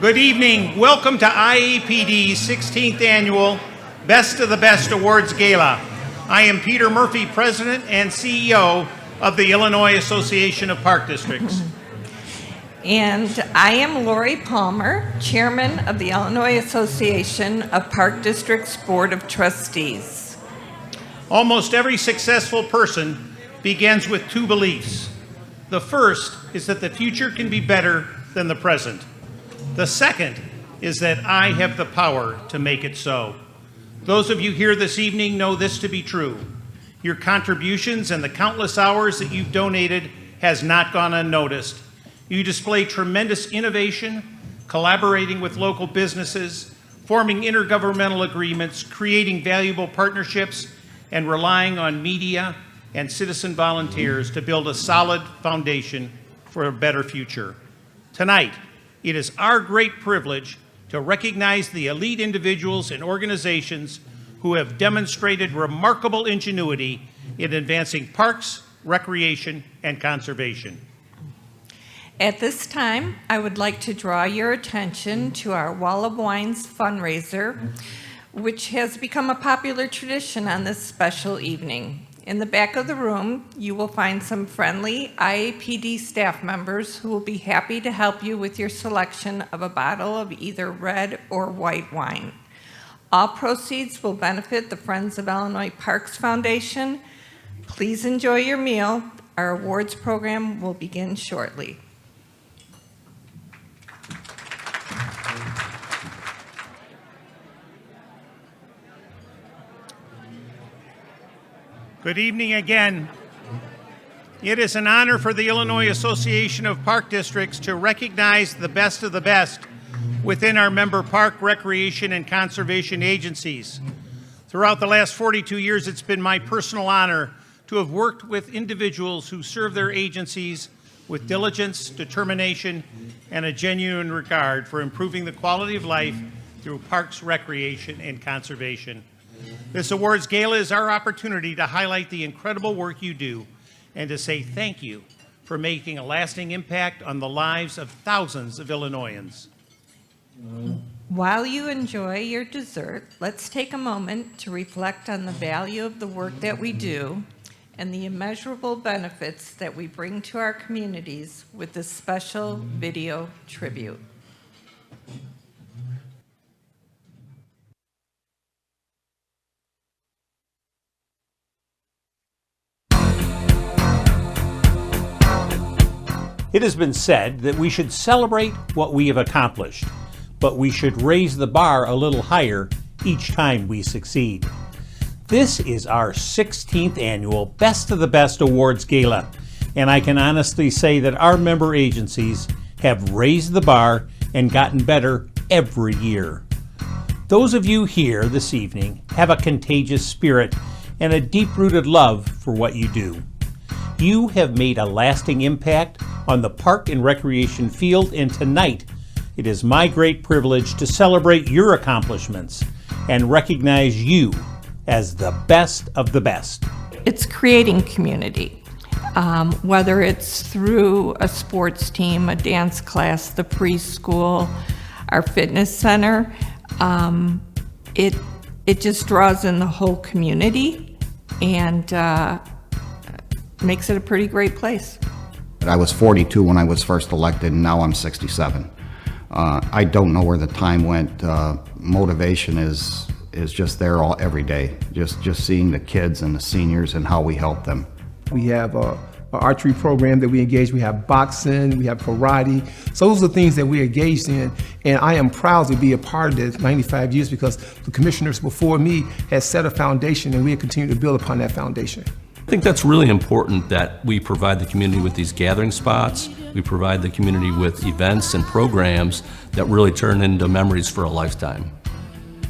Good evening. Welcome to IAPD's 16th Annual Best of the Best Awards Gala. I am Peter Murphy, President and CEO of the Illinois Association of Park Districts. And I am Lori Palmer, Chairman of the Illinois Association of Park Districts Board of Trustees. Almost every successful person begins with two beliefs. The first is that the future can be better than the present. The second is that I have the power to make it so. Those of you here this evening know this to be true. Your contributions and the countless hours that you've donated has not gone unnoticed. You display tremendous innovation, collaborating with local businesses, forming intergovernmental agreements, creating valuable partnerships, and relying on media and citizen volunteers to build a solid foundation for a better future. Tonight, it is our great privilege to recognize the elite individuals and organizations who have demonstrated remarkable ingenuity in advancing parks, recreation, and conservation. At this time, I would like to draw your attention to our Wall of Wines fundraiser, which has become a popular tradition on this special evening. In the back of the room, you will find some friendly IAPD staff members who will be happy to help you with your selection of a bottle of either red or white wine. All proceeds will benefit the Friends of Illinois Parks Foundation. Please enjoy your meal. Our awards program will begin shortly. Good evening again. It is an honor for the Illinois Association of Park Districts to recognize the best of the best within our member park, recreation, and conservation agencies. Throughout the last 42 years, it's been my personal honor to have worked with individuals who serve their agencies with diligence, determination, and a genuine regard for improving the quality of life through parks, recreation, and conservation. This awards gala is our opportunity to highlight the incredible work you do and to say thank you for making a lasting impact on the lives of thousands of Illinoisans. While you enjoy your dessert, let's take a moment to reflect on the value of the work that we do and the immeasurable benefits that we bring to our communities with this special video tribute. It has been said that we should celebrate what we have accomplished, but we should raise the bar a little higher each time we succeed. This is our 16th annual Best of the Best Awards Gala, and I can honestly say that our member agencies have raised the bar and gotten better every year. Those of you here this evening have a contagious spirit and a deep-rooted love for what you do. You have made a lasting impact on the park and recreation field, and tonight it is my great privilege to celebrate your accomplishments and recognize you as the best of the best. It's creating community, whether it's through a sports team, a dance class, the preschool, our fitness center. It just draws in the whole community and makes it a pretty great place. I was 42 when I was first elected, and now I'm 67. I don't know where the time went. Motivation is just there every day. Just seeing the kids and the seniors and how we help them. We have an archery program that we engage. We have boxing. We have karate. So those are the things that we're engaged in, and I am proud to be a part of this 95 years because the commissioners before me had set a foundation, and we continue to build upon that foundation. I think that's really important that we provide the community with these gathering spots. We provide the community with events and programs that really turn into memories for a lifetime.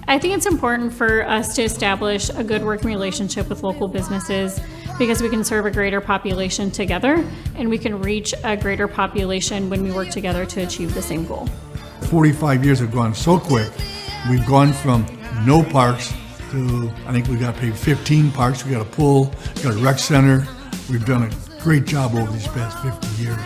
I think it's important for us to establish a good working relationship with local businesses because we can serve a greater population together and we can reach a greater population when we work together to achieve the same goal. 45 years have gone so quick. We've gone from no parks to, I think we got maybe 15 parks. We got a pool, we got a rec center. We've done a great job over these past 50 years.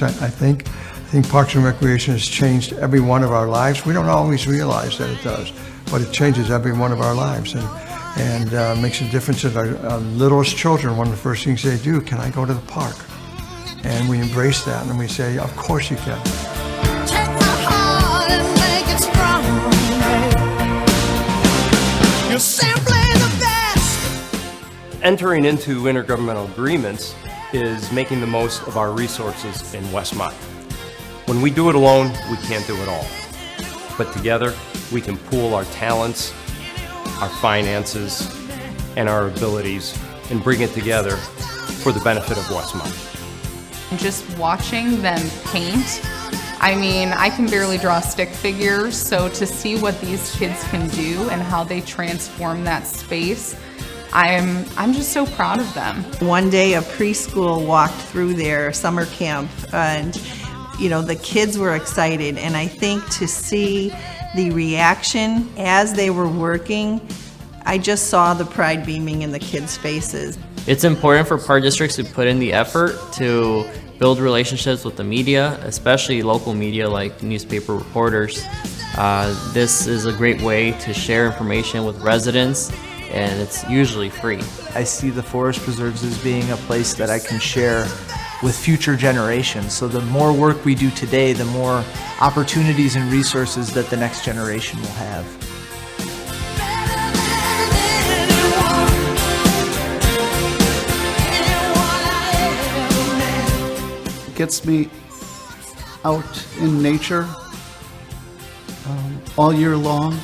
I think I think Parks and Recreation has changed every one of our lives. We don't always realize that it does, but it changes every one of our lives and makes a difference in our littlest children. One of the first things they do, can I go to the park? And we embrace that and we say, of course you can. Take my heart and make it strong. You're simply the best. Entering into intergovernmental agreements is making the most of our resources in Westmont. When we do it alone, we can't do it all. But together, we can pool our talents, our finances, and our abilities and bring it together for the benefit of Westmont. Just watching them paint, I mean, I can barely draw stick figures, so to see what these kids can do and how they transform that space, I'm just so proud of them. One day a preschool walked through their summer camp and, you know, the kids were excited, and I think to see the reaction as they were working, I just saw the pride beaming in the kids' faces. It's important for park districts to put in the effort to build relationships with the media, especially local media like newspaper reporters. This is a great way to share information with residents, and it's usually free. I see the forest preserves as being a place that I can share with future generations. So the more work we do today, the more opportunities and resources that the next generation will have. Gets me out in nature all year long.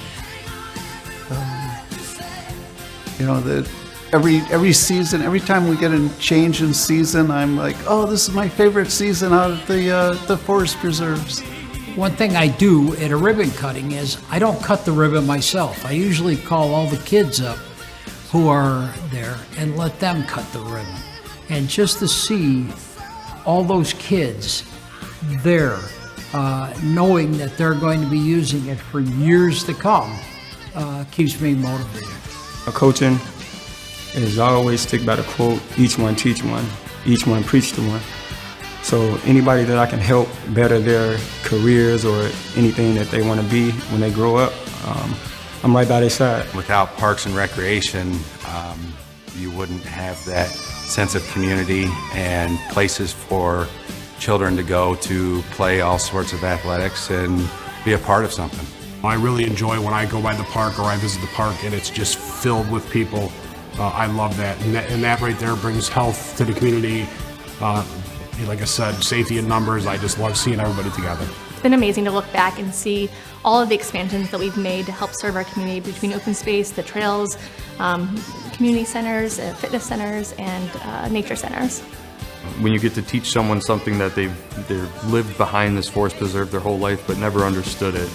You know, every season, every time we get a change in season, I'm like, oh, this is my favorite season out of the forest preserves. One thing I do at a ribbon cutting is I don't cut the ribbon myself. I usually call all the kids up who are there and let them cut the ribbon. And just to see all those kids there, knowing that they're going to be using it for years to come, keeps me motivated. Coaching is I always stick by the quote, each one teach one, each one preach to one. So anybody that I can help better their careers or anything that they want to be when they grow up, I'm right by their side. Without Parks and Recreation, you wouldn't have that sense of community and places for children to go to play all sorts of athletics and be a part of something. I really enjoy when I go by the park or I visit the park and it's just filled with people. I love that. And that right there brings health to the community. Like I said, safety in numbers. I just love seeing everybody together. It's been amazing to look back and see all of the expansions that we've made to help serve our community between open space, the trails, community centers, fitness centers, and nature centers. When you get to teach someone something that they've lived behind this forest preserve their whole life but never understood it,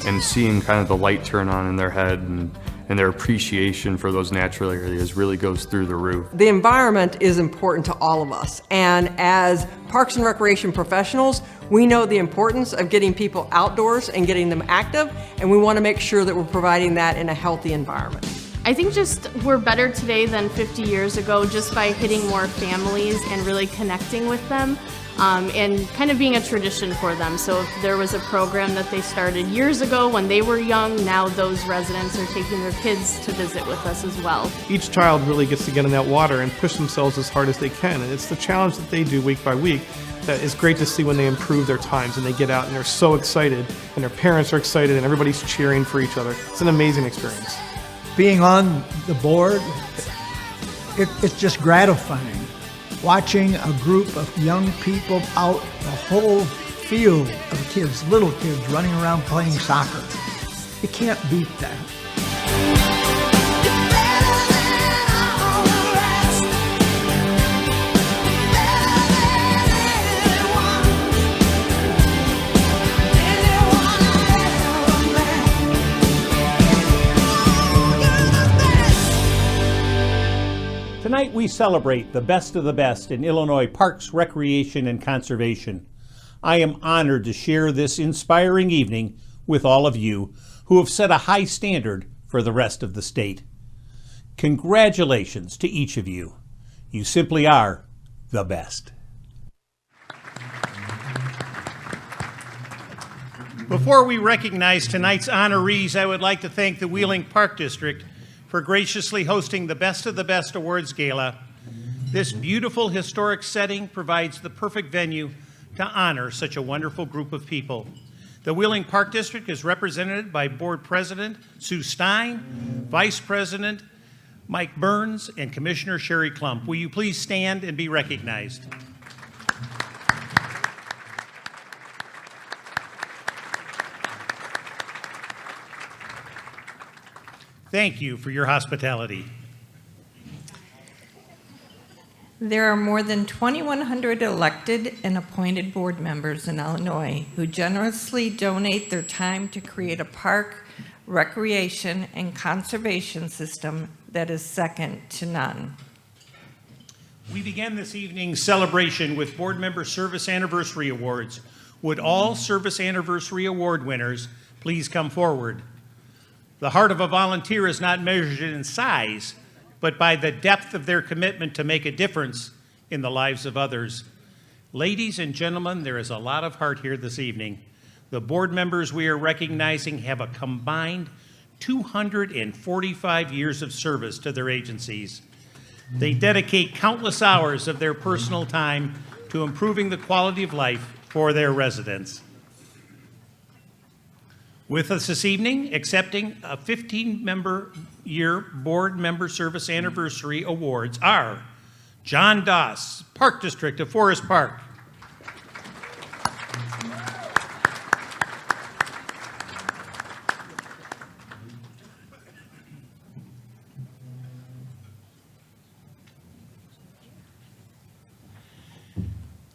and seeing kind of the light turn on in their head and their appreciation for those natural areas really goes through the roof. The environment is important to all of us, and as Parks and Recreation professionals, we know the importance of getting people outdoors and getting them active, and we want to make sure that we're providing that in a healthy environment. I think just we're better today than 50 years ago just by hitting more families and really connecting with them and kind of being a tradition for them. So if there was a program that they started years ago when they were young, now those residents are taking their kids to visit with us as well. Each child really gets to get in that water and push themselves as hard as they can, and it's the challenge that they do week by week that is great to see when they improve their times and they get out and they're so excited and their parents are excited and everybody's cheering for each other. It's an amazing experience. Being on the board, it's just gratifying. Watching a group of young people out, the whole field of kids, little kids running around playing soccer. You can't beat that. Tonight we celebrate the best of the best in Illinois parks, recreation, and conservation. I am honored to share this inspiring evening with all of you who have set a high standard for the rest of the state. Congratulations to each of you. You simply are the best. Before we recognize tonight's honorees, I would like to thank the Wheeling Park District for graciously hosting the Best of the Best Awards Gala. This beautiful historic setting provides the perfect venue to honor such a wonderful group of people. The Wheeling Park District is represented by Board President Sue Stein, Vice President Mike Burns, and Commissioner Sherry Klump. Will you please stand and be recognized? Thank you for your hospitality. There are more than 2,100 elected and appointed board members in Illinois who generously donate their time to create a park, recreation, and conservation system that is second to none. We begin this evening's celebration with Board Member Service Anniversary Awards. Would all Service Anniversary Award winners please come forward? The heart of a volunteer is not measured in size, but by the depth of their commitment to make a difference in the lives of others. Ladies and gentlemen, there is a lot of heart here this evening. The board members we are recognizing have a combined 245 years of service to their agencies. They dedicate countless hours of their personal time to improving the quality of life for their residents. With us this evening, accepting a 15-year Board Member Service Anniversary Awards are John Doss, Park District of Forest Park.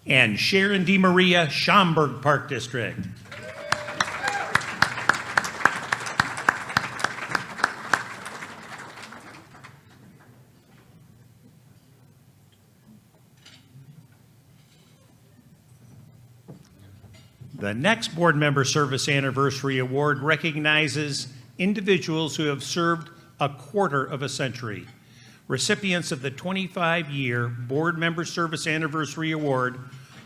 And Sharon DeMaria, Schaumburg Park District. The next Board Member Service Anniversary Award recognizes individuals who have served a quarter of a century. Recipients of the 25-year Board Member Service Anniversary Award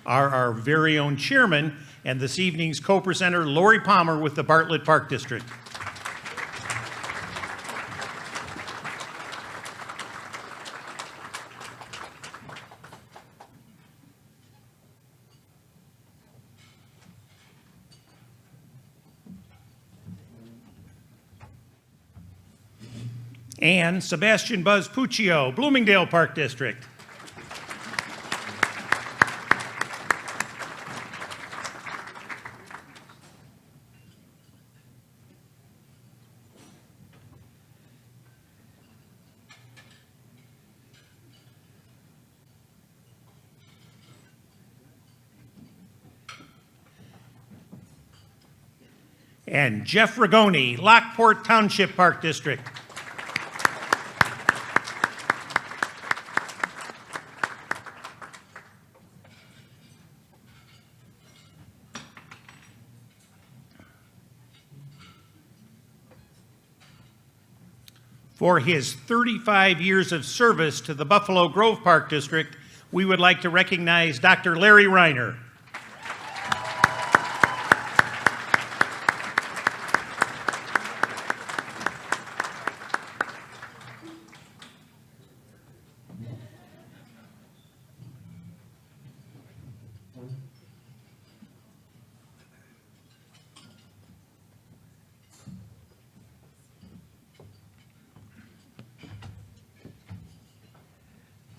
are our very own chairman and this evening's co-presenter, Lori Palmer with the Bartlett Park District. And Sebastian Buzz Puccio, Bloomingdale Park District. And Jeff Rigoni, Lockport Township Park District. For his 35 years of service to the Buffalo Grove Park District, we would like to recognize Dr. Larry Reiner.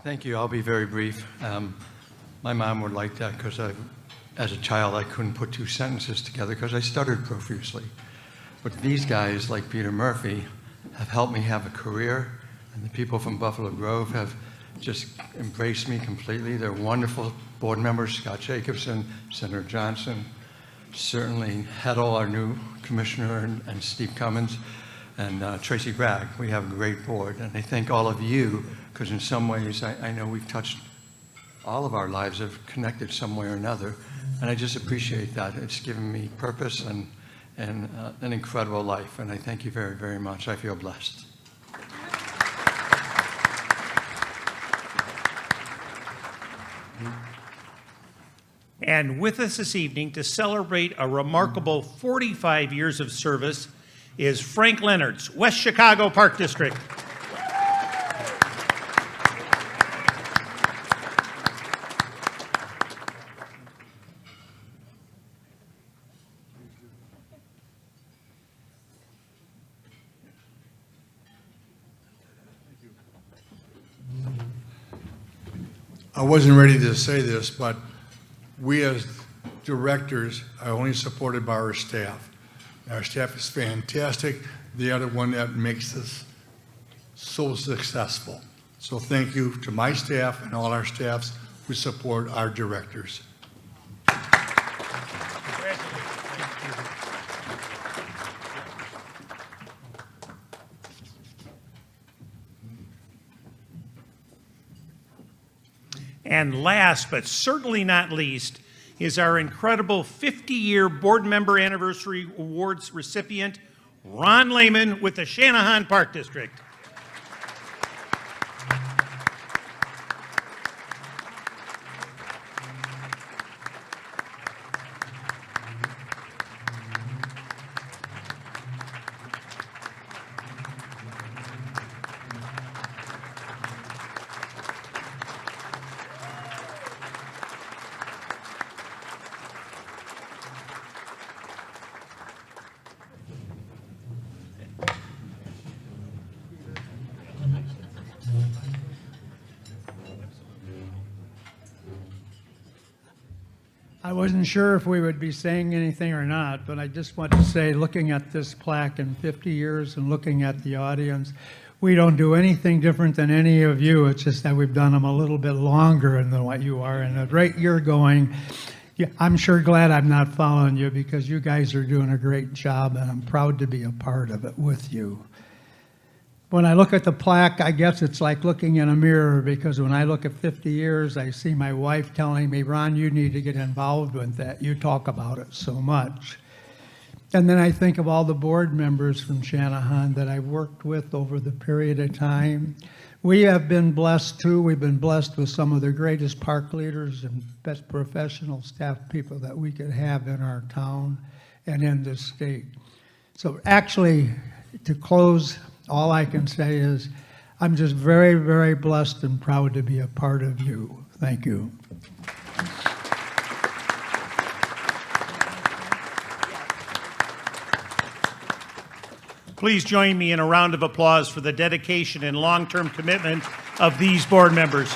Thank you. I'll be very brief. My mom would like that because as a child, I couldn't put two sentences together because I stuttered profusely. But these guys, like Peter Murphy, have helped me have a career, and the people from Buffalo Grove have just embraced me completely. They're wonderful board members, Scott Jacobson, Senator Johnson, certainly Heddle, our new commissioner, and Steve Cummins, and Tracy Bragg. We have a great board, and I thank all of you, because in some ways I know we've touched all of our lives, have connected some way or another, and I just appreciate that. It's given me purpose and an incredible life, and I thank you very, very much. I feel blessed. And with us this evening to celebrate a remarkable 45 years of service is Frank Leonard's West Chicago Park District. I wasn't ready to say this, but we as directors are only supported by our staff. Our staff is fantastic. They are the one that makes us so successful. So thank you to my staff and all our staffs who support our directors. And last, but certainly not least, is our incredible 50-year board member anniversary awards recipient, Ron Lehman with the Shanahan Park District. I wasn't sure if we would be saying anything or not, but I just want to say, looking at this plaque in 50 years and looking at the audience, we don't do anything different than any of you. It's just that we've done them a little bit longer than what you are. And the rate you're going, I'm sure glad I'm not following you, because you guys are doing a great job, and I'm proud to be a part of it with you. When I look at the plaque, I guess it's like looking in a mirror, because when I look at 50 years, I see my wife telling me, Ron, you need to get involved with that. You talk about it so much. And then I think of all the board members from Shanahan that I've worked with over the period of time. We have been blessed too. We've been blessed with some of the greatest park leaders and best professional staff people that we could have in our town and in this state. So actually, to close, all I can say is I'm just very, very blessed and proud to be a part of you. Thank you. Please join me in a round of applause for the dedication and long-term commitment of these board members.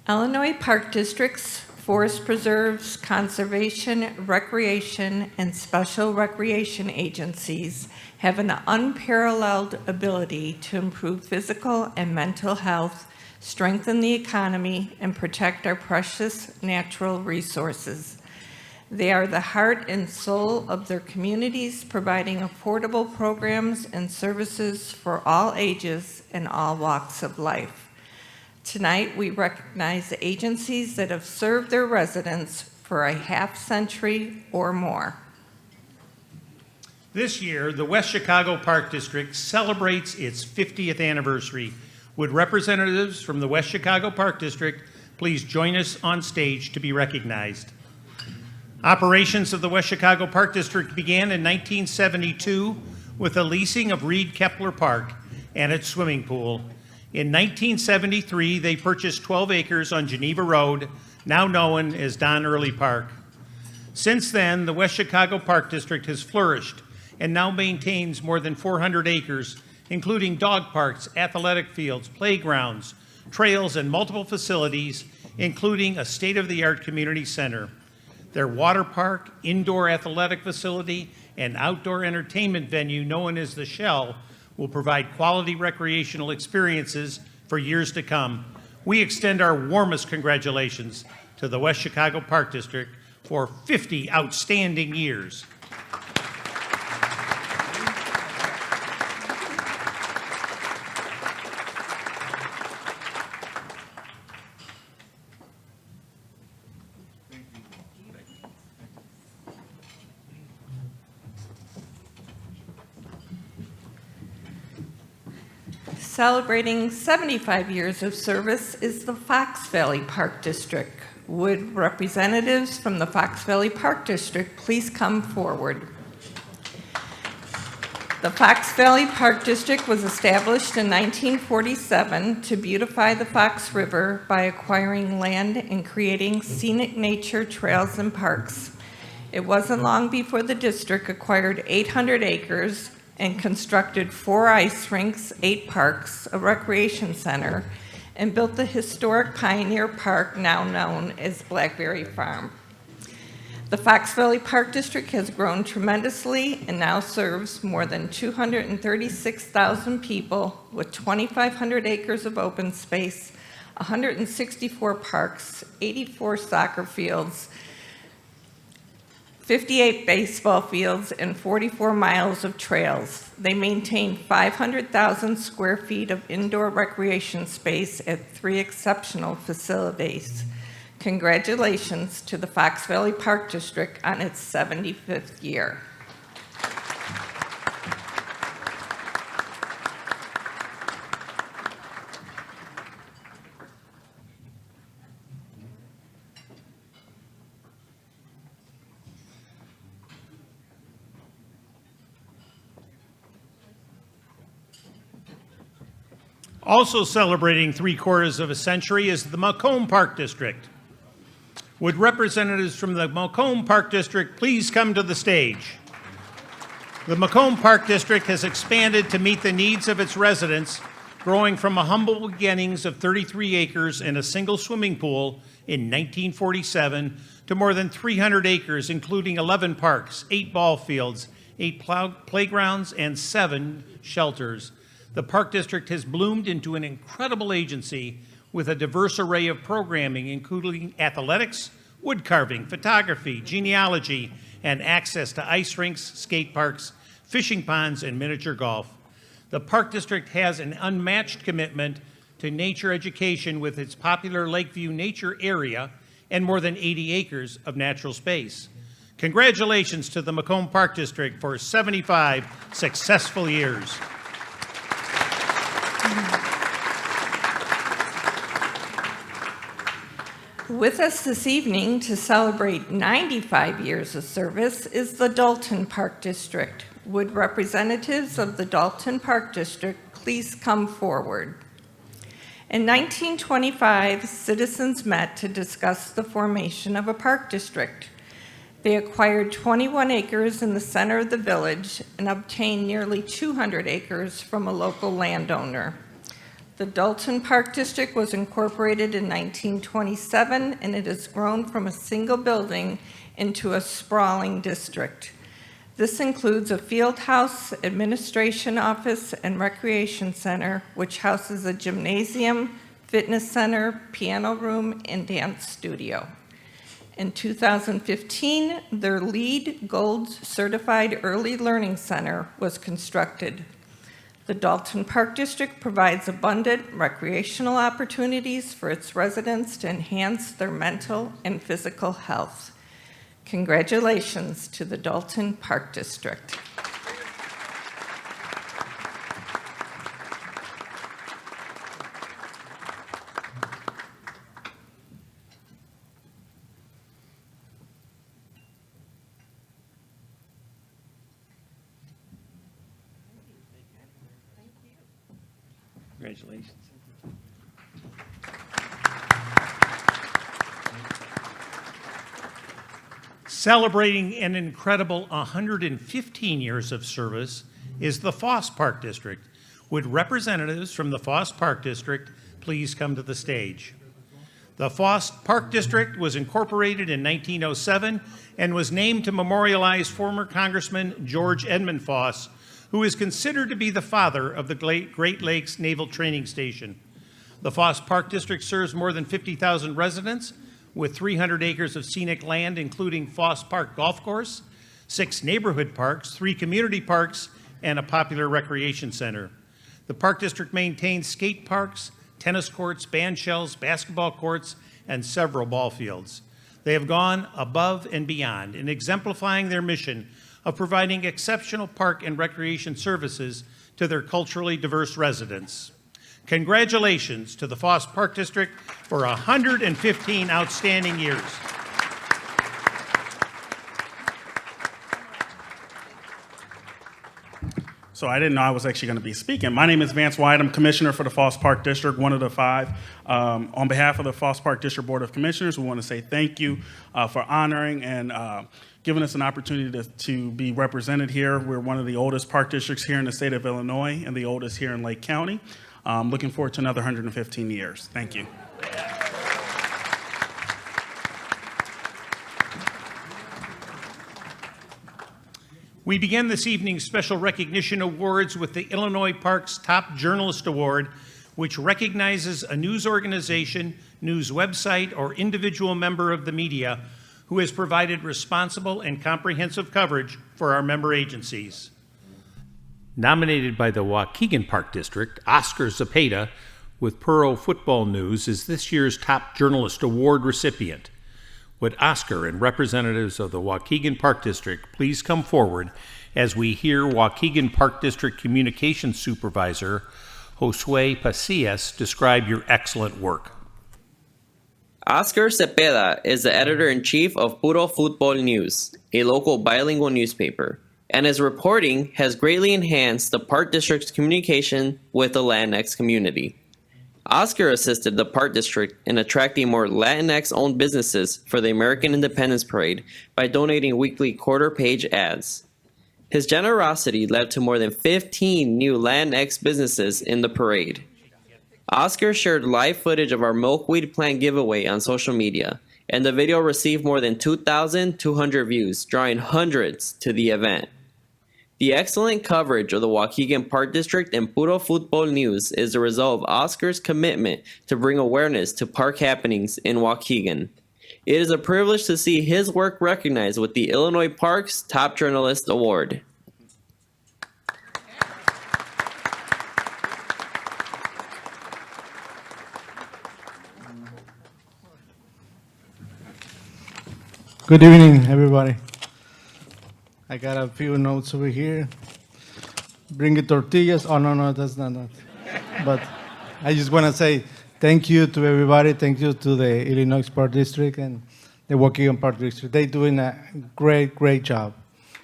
Illinois Park Districts, forest preserves, conservation, recreation, and special recreation agencies have an unparalleled ability to improve physical and mental health, strengthen the economy, and protect our precious natural resources. They are the heart and soul of their communities, providing affordable programs and services for all ages and all walks of life. Tonight, we recognize the agencies that have served their residents for a half-century or more. This year, the West Chicago Park District celebrates its 50th anniversary. Would representatives from the West Chicago Park District please join us on stage to be recognized? Operations of the West Chicago Park District began in 1972 with the leasing of Reed Kepler Park and its swimming pool. In 1973, they purchased 12 acres on Geneva Road, now known as Don Early Park. Since then, the West Chicago Park District has flourished and now maintains more than 400 acres, including dog parks, athletic fields, playgrounds, trails, and multiple facilities, including a state-of-the-art community center. Their water park, indoor athletic facility, and outdoor entertainment venue known as the Shell will provide quality recreational experiences for years to come. We extend our warmest congratulations to the West Chicago Park District for 50 outstanding years. Celebrating 75 years of service is the Fox Valley Park District. Would representatives from the Fox Valley Park District please come forward? The Fox Valley Park District was established in 1947 to beautify the Fox River by acquiring land and creating scenic nature trails and parks. It wasn't long before the district acquired 800 acres and constructed 4 ice rinks, 8 parks, a recreation center, and built the historic Pioneer Park, now known as Blackberry Farm. The Fox Valley Park District has grown tremendously and now serves more than 236,000 people with 2,500 acres of open space, 164 parks, 84 soccer fields, 58 baseball fields, and 44 miles of trails. They maintain 500,000 square feet of indoor recreation space at 3 exceptional facilities. Congratulations to the Fox Valley Park District on its 75th year. Also celebrating 3/4 of a century is the Macomb Park District. Would representatives from the Macomb Park District please come to the stage? The Macomb Park District has expanded to meet the needs of its residents, growing from a humble beginnings of 33 acres and a single swimming pool in 1947 to more than 300 acres, including 11 parks, 8 ball fields, 8 playgrounds, and 7 shelters. The Park District has bloomed into an incredible agency with a diverse array of programming, including athletics, wood carving, photography, genealogy, and access to ice rinks, skate parks, fishing ponds, and miniature golf. The Park District has an unmatched commitment to nature education with its popular Lakeview Nature Area and more than 80 acres of natural space. Congratulations to the Macomb Park District for 75 successful years. With us this evening to celebrate 95 years of service is the Dalton Park District. Would representatives of the Dalton Park District please come forward? In 1925, citizens met to discuss the formation of a park district. They acquired 21 acres in the center of the village and obtained nearly 200 acres from a local landowner. The Dalton Park District was incorporated in 1927, and it has grown from a single building into a sprawling district. This includes a field house, administration office, and recreation center, which houses a gymnasium, fitness center, piano room, and dance studio. In 2015, their LEED Gold Certified Early Learning Center was constructed. The Dalton Park District provides abundant recreational opportunities for its residents to enhance their mental and physical health. Congratulations to the Dalton Park District. Congratulations. Celebrating an incredible 115 years of service is the Foss Park District. Would representatives from the Foss Park District please come to the stage? The Foss Park District was incorporated in 1907 and was named to memorialize former Congressman George Edmund Foss, who is considered to be the father of the Great Lakes Naval Training Station. The Foss Park District serves more than 50,000 residents with 300 acres of scenic land, including Foss Park Golf Course, 6 neighborhood parks, 3 community parks, and a popular recreation center. The Park District maintains skate parks, tennis courts, band shells, basketball courts, and several ball fields. They have gone above and beyond in exemplifying their mission of providing exceptional park and recreation services to their culturally diverse residents. Congratulations to the Foss Park District for 115 outstanding years. So I didn't know I was actually going to be speaking. My name is Vance White. I'm Commissioner for the Foss Park District, one of the 5. On behalf of the Foss Park District Board of Commissioners, we want to say thank you for honoring and giving us an opportunity to be represented here. We're one of the oldest park districts here in the state of Illinois and the oldest here in Lake County. Looking forward to another 115 years. Thank you. We begin this evening's special recognition awards with the Illinois Parks Top Journalist Award, which recognizes a news organization, news website, or individual member of the media who has provided responsible and comprehensive coverage for our member agencies. Nominated by the Waukegan Park District, Oscar Zepeda with Pearl Football News is this year's Top Journalist Award recipient. Would Oscar and representatives of the Waukegan Park District please come forward as we hear Waukegan Park District Communications Supervisor Josue Pasillas describe your excellent work. Oscar Cepeda is the editor-in-chief of Puro Football News, a local bilingual newspaper, and his reporting has greatly enhanced the Park District's communication with the Latinx community. Oscar assisted the Park District in attracting more Latinx-owned businesses for the American Independence Parade by donating weekly quarter-page ads. His generosity led to more than 15 new Latinx businesses in the parade. Oscar shared live footage of our milkweed plant giveaway on social media, and the video received more than 2,200 views, drawing hundreds to the event. The excellent coverage of the Waukegan Park District and Puro Football News is the result of Oscar's commitment to bring awareness to park happenings in Waukegan. It is a privilege to see his work recognized with the Illinois Parks Top Journalist Award. Good evening, everybody. I got a few notes over here. Bring it tortillas. Oh, no, that's not that. But I just want to say thank you to everybody. Thank you to the Illinois Park District and the Waukegan Park District. They're doing a great job.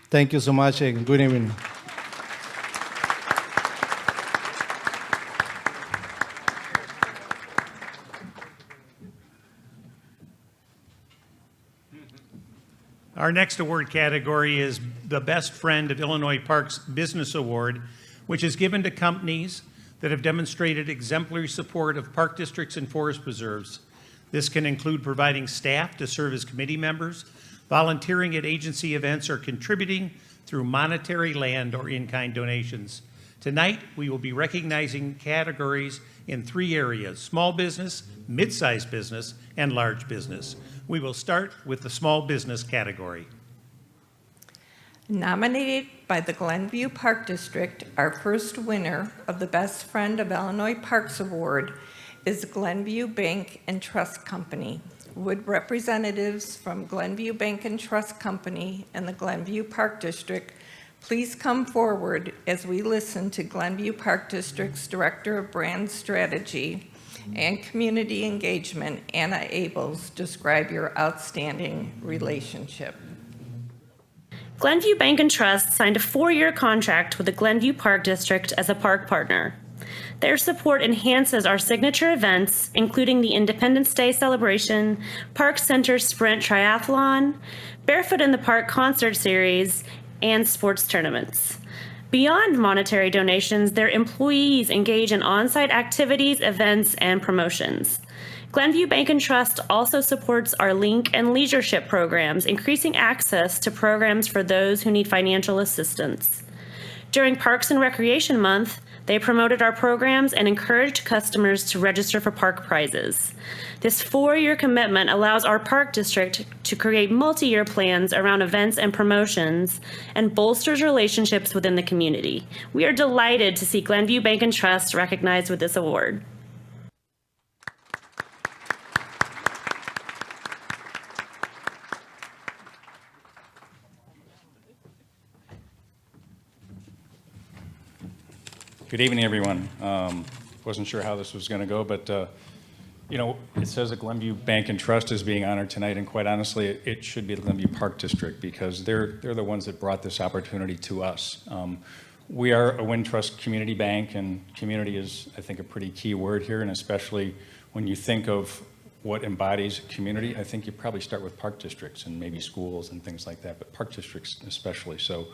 Thank you so much and good evening. Our next award category is the Best Friend of Illinois Parks Business Award, which is given to companies that have demonstrated exemplary support of park districts and forest preserves. This can include providing staff to serve as committee members, volunteering at agency events, or contributing through monetary, land, or in-kind donations. Tonight, we will be recognizing categories in 3 areas: small business, mid-sized business, and large business. We will start with the small business category. Nominated by the Glenview Park District, our first winner of the Best Friend of Illinois Parks Award is Glenview Bank and Trust Company. Would representatives from Glenview Bank and Trust Company and the Glenview Park District please come forward as we listen to Glenview Park District's Director of Brand Strategy and Community Engagement, Anna Abels, describe your outstanding relationship. Glenview Bank and Trust signed a 4-year contract with the Glenview Park District as a park partner. Their support enhances our signature events, including the Independence Day celebration, Park Center Sprint Triathlon, Barefoot in the Park concert series, and sports tournaments. Beyond monetary donations, their employees engage in on-site activities, events, and promotions. Glenview Bank and Trust also supports our Link and Leadership programs, increasing access to programs for those who need financial assistance. During Parks and Recreation Month, they promoted our programs and encouraged customers to register for park prizes. This 4-year commitment allows our park district to create multi-year plans around events and promotions and bolsters relationships within the community. We are delighted to see Glenview Bank and Trust recognized with this award. Good evening, everyone. wasn't sure how this was going to go, but you know, it says that Glenview Bank and Trust is being honored tonight, and quite honestly, it should be the Glenview Park District because they're the ones that brought this opportunity to us. We are a Wintrust community bank, and community is, I think, a pretty key word here, and especially when you think of what embodies community, I think you probably start with park districts and maybe schools and things like that, but park districts especially. So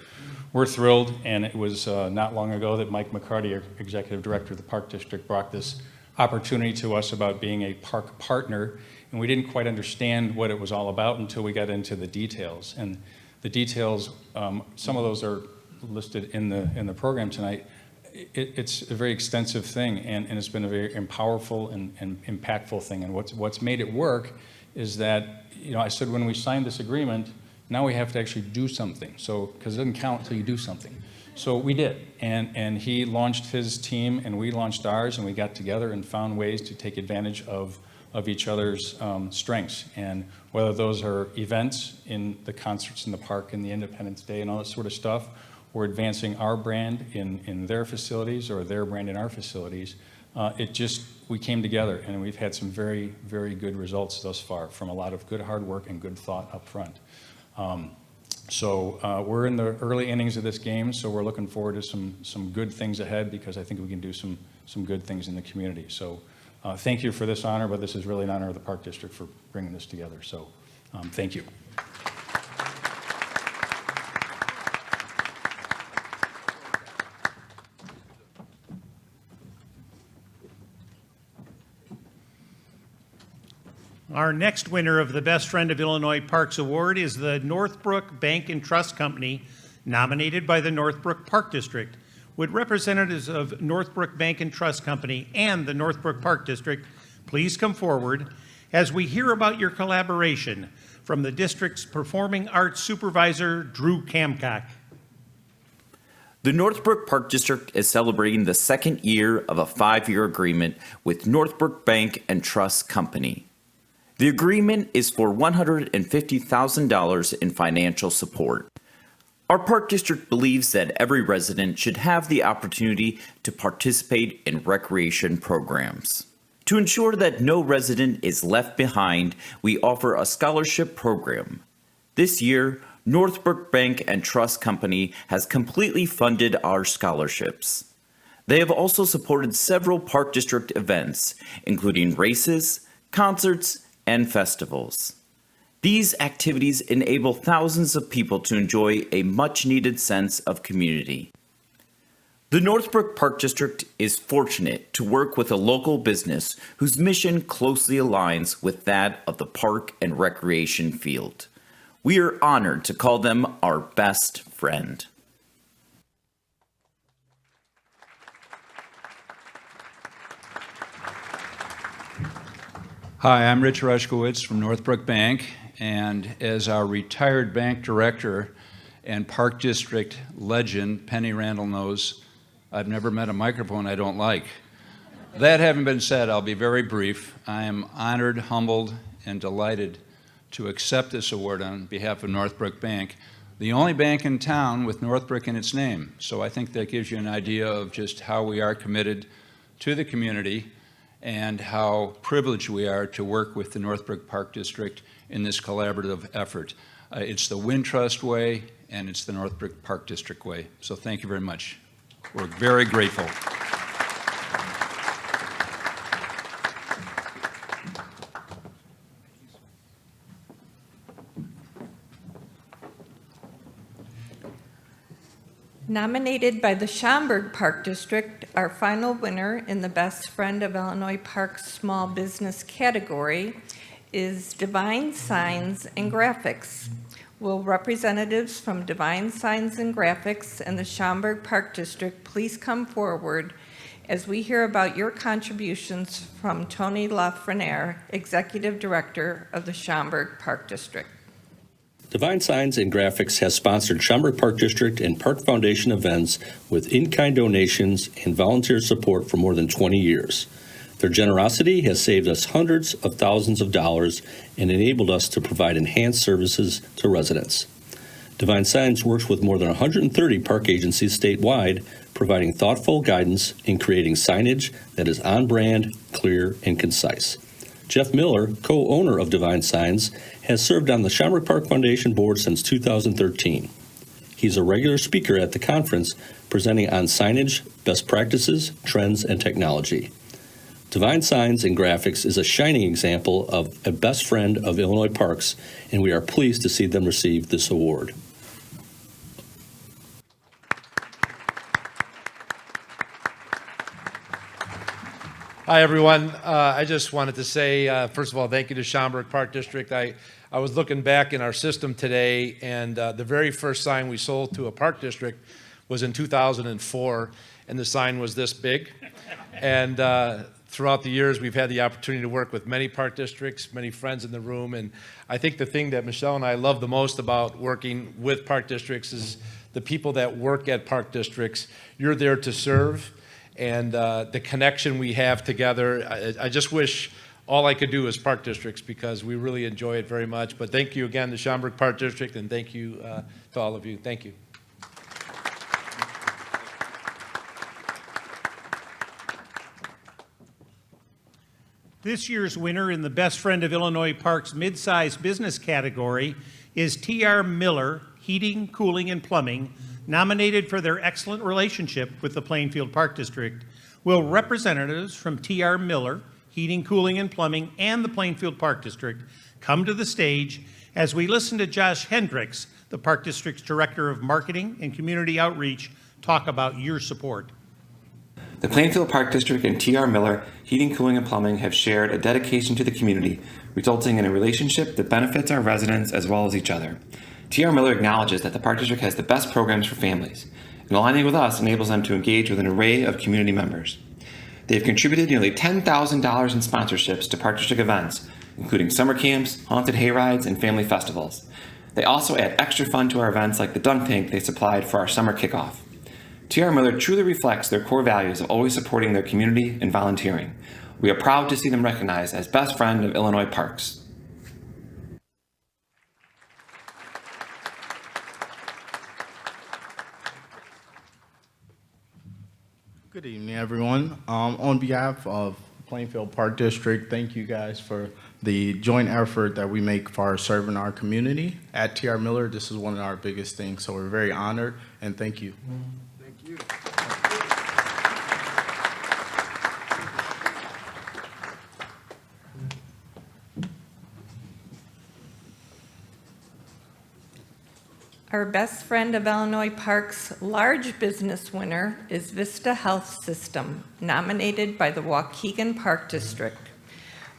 we're thrilled, and it was not long ago that Mike McCarty, our Executive Director of the Park District, brought this opportunity to us about being a park partner, and we didn't quite understand what it was all about until we got into the details. And the details, some of those are listed in the program tonight. It's a very extensive thing, and it's been a very powerful and impactful thing. And what's made it work is that, you know, I said when we signed this agreement, now we have to actually do something. So, because it doesn't count until you do something. So we did, and he launched his team, and we launched ours, and we got together and found ways to take advantage of each other's strengths. And whether those are events in the concerts in the park and the Independence Day and all that sort of stuff, or advancing our brand in their facilities or their brand in our facilities, we came together, and we've had some very, very good results thus far from a lot of good hard work and good thought up front. So we're in the early innings of this game, so we're looking forward to some good things ahead because I think we can do some good things in the community. So thank you for this honor, but this is really an honor of the Park District for bringing this together. So thank you. Our next winner of the Best Friend of Illinois Parks Award is the Northbrook Bank and Trust Company, nominated by the Northbrook Park District. Would representatives of Northbrook Bank and Trust Company and the Northbrook Park District please come forward as we hear about your collaboration from the district's Performing Arts Supervisor, Drew Camcock. The Northbrook Park District is celebrating the second year of a 5-year agreement with Northbrook Bank and Trust Company. The agreement is for $150,000 in financial support. Our Park District believes that every resident should have the opportunity to participate in recreation programs. To ensure that no resident is left behind, we offer a scholarship program. This year, Northbrook Bank and Trust Company has completely funded our scholarships. They have also supported several Park District events, including races, concerts, and festivals. These activities enable thousands of people to enjoy a much-needed sense of community. The Northbrook Park District is fortunate to work with a local business whose mission closely aligns with that of the park and recreation field. We are honored to call them our best friend. Hi, I'm Rich Rushkowitz from Northbrook Bank, and as our retired bank director and Park District legend, Penny Randall knows, I've never met a microphone I don't like. That having been said, I'll be very brief. I am honored, humbled, and delighted to accept this award on behalf of Northbrook Bank, the only bank in town with Northbrook in its name. So I think that gives you an idea of just how we are committed to the community and how privileged we are to work with the Northbrook Park District in this collaborative effort. It's the Wintrust way, and it's the Northbrook Park District way. So thank you very much. We're very grateful. Nominated by the Schaumburg Park District, our final winner in the Best Friend of Illinois Parks Small Business category is Divine Signs and Graphics. Will representatives from Divine Signs and Graphics and the Schaumburg Park District please come forward as we hear about your contributions from Tony Lafreniere, Executive Director of the Schaumburg Park District. Divine Signs and Graphics has sponsored Schaumburg Park District and Park Foundation events with in-kind donations and volunteer support for more than 20 years. Their generosity has saved us hundreds of thousands of dollars and enabled us to provide enhanced services to residents. Divine Signs works with more than 130 park agencies statewide, providing thoughtful guidance in creating signage that is on brand, clear, and concise. Jeff Miller, co-owner of Divine Signs, has served on the Schaumburg Park Foundation board since 2013. He's a regular speaker at the conference, presenting on signage, best practices, trends, and technology. Divine Signs and Graphics is a shining example of a best friend of Illinois parks, and we are pleased to see them receive this award. Hi, everyone. I just wanted to say, first of all, thank you to Schaumburg Park District. I was looking back in our system today, and the very first sign we sold to a park district was in 2004, and the sign was this big. And throughout the years, we've had the opportunity to work with many park districts, many friends in the room, and I think the thing that Michelle and I love the most about working with park districts is the people that work at park districts. You're there to serve. And the connection we have together, I just wish all I could do is park districts because we really enjoy it very much. But thank you again to Schaumburg Park District, and thank you to all of you. Thank you. This year's winner in the Best Friend of Illinois Parks mid-sized business category is T.R. Miller Heating, Cooling, and Plumbing. Nominated for their excellent relationship with the Plainfield Park District, will representatives from T.R. Miller, Heating, Cooling, and Plumbing, and the Plainfield Park District come to the stage as we listen to Josh Hendricks, the Park District's Director of Marketing and Community Outreach, talk about your support. The Plainfield Park District and T.R. Miller Heating, Cooling, and Plumbing have shared a dedication to the community, resulting in a relationship that benefits our residents as well as each other. T.R. Miller acknowledges that the Park District has the best programs for families, and aligning with us enables them to engage with an array of community members. They have contributed nearly $10,000 in sponsorships to Park District events, including summer camps, haunted hayrides, and family festivals. They also add extra fun to our events like the dunk tank they supplied for our summer kickoff. T.R. Miller truly reflects their core values of always supporting their community and volunteering. We are proud to see them recognized as Best Friend of Illinois Parks. Good evening, everyone. On behalf of Plainfield Park District, thank you guys for the joint effort that we make for serving our community. At T.R. Miller, this is one of our biggest things, so we're very honored, and thank you. Thank you. Our Best Friend of Illinois Parks large business winner is Vista Health System, nominated by the Waukegan Park District.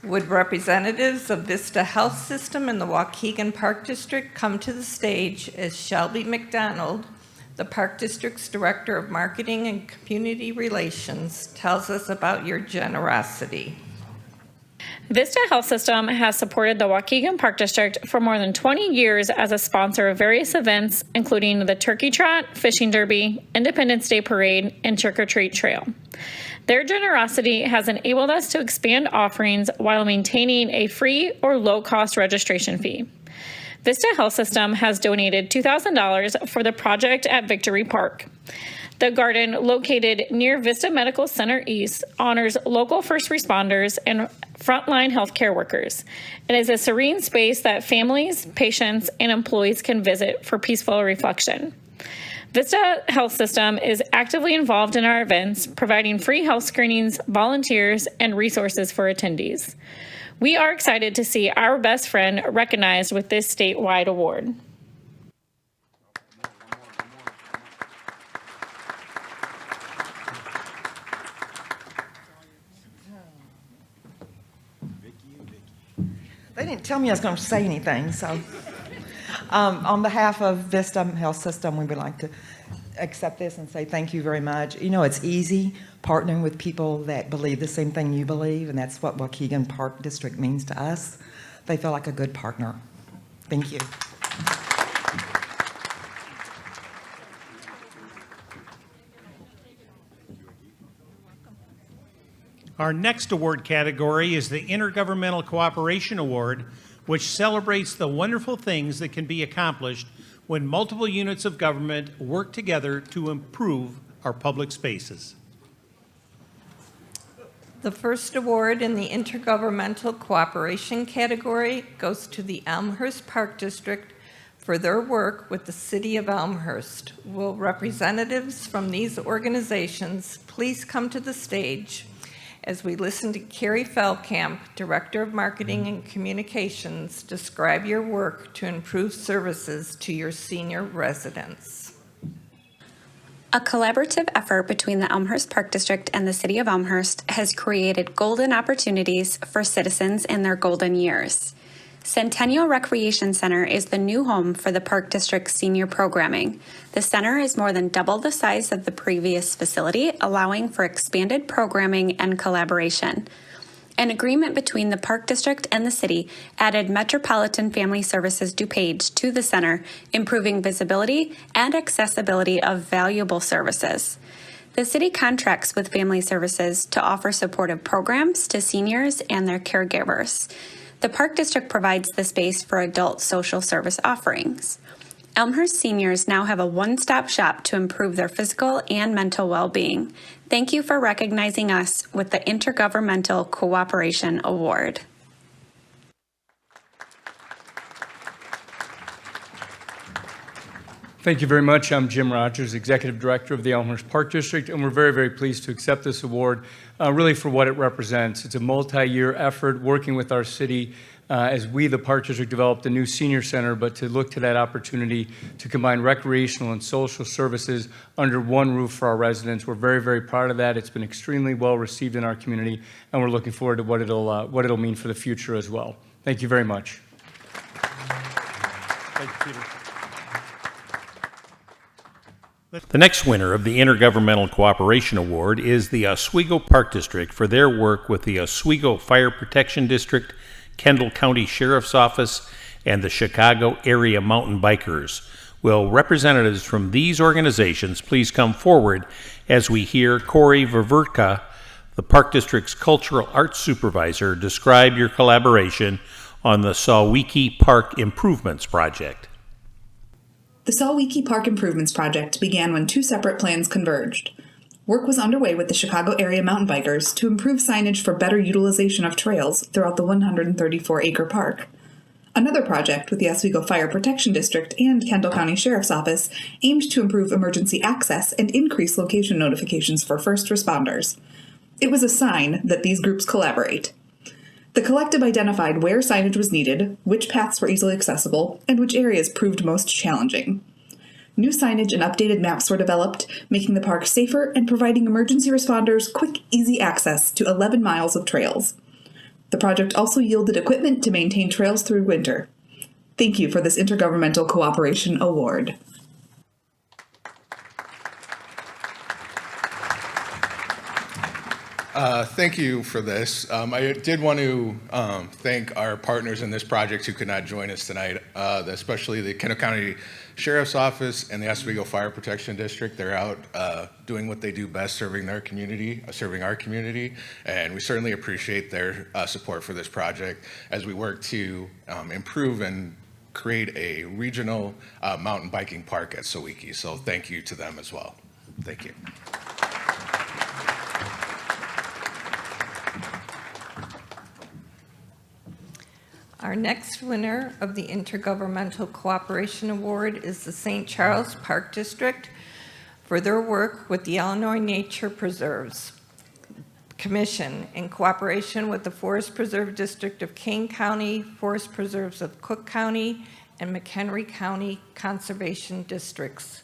Would representatives of Vista Health System and the Waukegan Park District come to the stage as Shelby McDonald, the Park District's Director of Marketing and Community Relations, tells us about your generosity. Vista Health System has supported the Waukegan Park District for more than 20 years as a sponsor of various events, including the Turkey Trot, Fishing Derby, Independence Day Parade, and Trick or Treat Trail. Their generosity has enabled us to expand offerings while maintaining a free or low-cost registration fee. Vista Health System has donated $2,000 for the project at Victory Park. The garden, located near Vista Medical Center East, honors local first responders and frontline healthcare workers. It is a serene space that families, patients, and employees can visit for peaceful reflection. Vista Health System is actively involved in our events, providing free health screenings, volunteers, and resources for attendees. We are excited to see our best friend recognized with this statewide award. They didn't tell me I was going to say anything, so on behalf of Vista Health System, we would like to accept this and say thank you very much. You know, it's easy partnering with people that believe the same thing you believe, and that's what Waukegan Park District means to us. They feel like a good partner. Thank you. Our next award category is the Intergovernmental Cooperation Award, which celebrates the wonderful things that can be accomplished when multiple units of government work together to improve our public spaces. The first award in the Intergovernmental Cooperation category goes to the Elmhurst Park District for their work with the City of Elmhurst. Will representatives from these organizations please come to the stage as we listen to Carrie Feldkamp, Director of Marketing and Communications, describe your work to improve services to your senior residents. A collaborative effort between the Elmhurst Park District and the City of Elmhurst has created golden opportunities for citizens in their golden years. Centennial Recreation Center is the new home for the Park District's senior programming. The center is more than double the size of the previous facility, allowing for expanded programming and collaboration. An agreement between the Park District and the city added Metropolitan Family Services DuPage to the center, improving visibility and accessibility of valuable services. The city contracts with Family Services to offer supportive programs to seniors and their caregivers. The Park District provides the space for adult social service offerings. Elmhurst seniors now have a one-stop shop to improve their physical and mental well-being. Thank you for recognizing us with the Intergovernmental Cooperation Award. Thank you very much. I'm Jim Rogers, Executive Director of the Elmhurst Park District, and we're very, very pleased to accept this award really for what it represents. It's a multi-year effort working with our city as we, the Park District, developed a new senior center, but to look to that opportunity to combine recreational and social services under one roof for our residents. We're very, very proud of that. It's been extremely well received in our community, and we're looking forward to what it'll mean for the future as well. Thank you very much. Thank you, Peter. The next winner of the Intergovernmental Cooperation Award is the Oswego Park District for their work with the Oswego Fire Protection District, Kendall County Sheriff's Office, and the Chicago Area Mountain Bikers. Will representatives from these organizations please come forward as we hear Corey Ververtka, the Park District's Cultural Arts Supervisor, describe your collaboration on the Sawiki Park Improvements Project. The Sawiki Park Improvements Project began when two separate plans converged. Work was underway with the Chicago Area Mountain Bikers to improve signage for better utilization of trails throughout the 134-acre park. Another project with the Oswego Fire Protection District and Kendall County Sheriff's Office aimed to improve emergency access and increase location notifications for first responders. It was a sign that these groups collaborate. The collective identified where signage was needed, which paths were easily accessible, and which areas proved most challenging. New signage and updated maps were developed, making the park safer and providing emergency responders quick, easy access to 11 miles of trails. The project also yielded equipment to maintain trails through winter. Thank you for this Intergovernmental Cooperation Award. Thank you for this. I did want to thank our partners in this project who could not join us tonight, especially the Kendall County Sheriff's Office and the Oswego Fire Protection District. They're out doing what they do best, serving our community, and we certainly appreciate their support for this project as we work to improve and create a regional mountain biking park at Sawiki. So thank you to them as well. Thank you. Our next winner of the Intergovernmental Cooperation Award is the St. Charles Park District for their work with the Illinois Nature Preserves Commission in cooperation with the Forest Preserve District of Kane County, Forest Preserves of Cook County, and McHenry County Conservation Districts.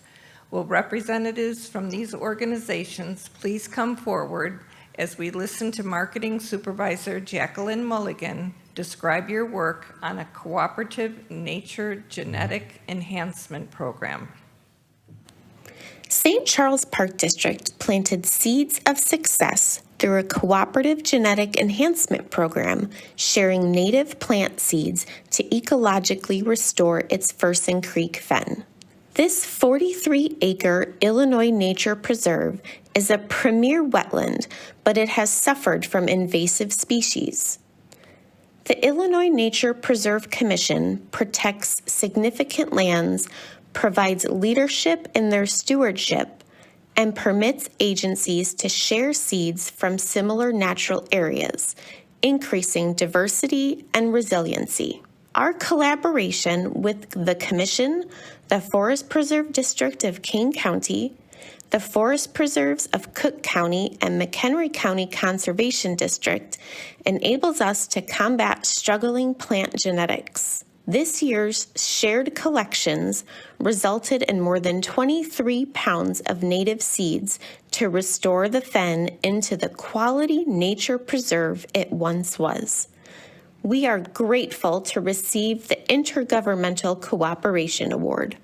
Will representatives from these organizations please come forward as we listen to Marketing Supervisor Jacqueline Mulligan describe your work on a cooperative nature genetic enhancement program. St. Charles Park District planted seeds of success through a cooperative genetic enhancement program, sharing native plant seeds to ecologically restore its Fersen Creek fen. This 43-acre Illinois Nature Preserve is a premier wetland, but it has suffered from invasive species. The Illinois Nature Preserve Commission protects significant lands, provides leadership in their stewardship, and permits agencies to share seeds from similar natural areas, increasing diversity and resiliency. Our collaboration with the Commission, the Forest Preserve District of Kane County, the Forest Preserves of Cook County and McHenry County Conservation District enables us to combat struggling plant genetics. This year's shared collections resulted in more than 23 pounds of native seeds to restore the fen into the quality nature preserve it once was. We are grateful to receive the Intergovernmental Cooperation Award.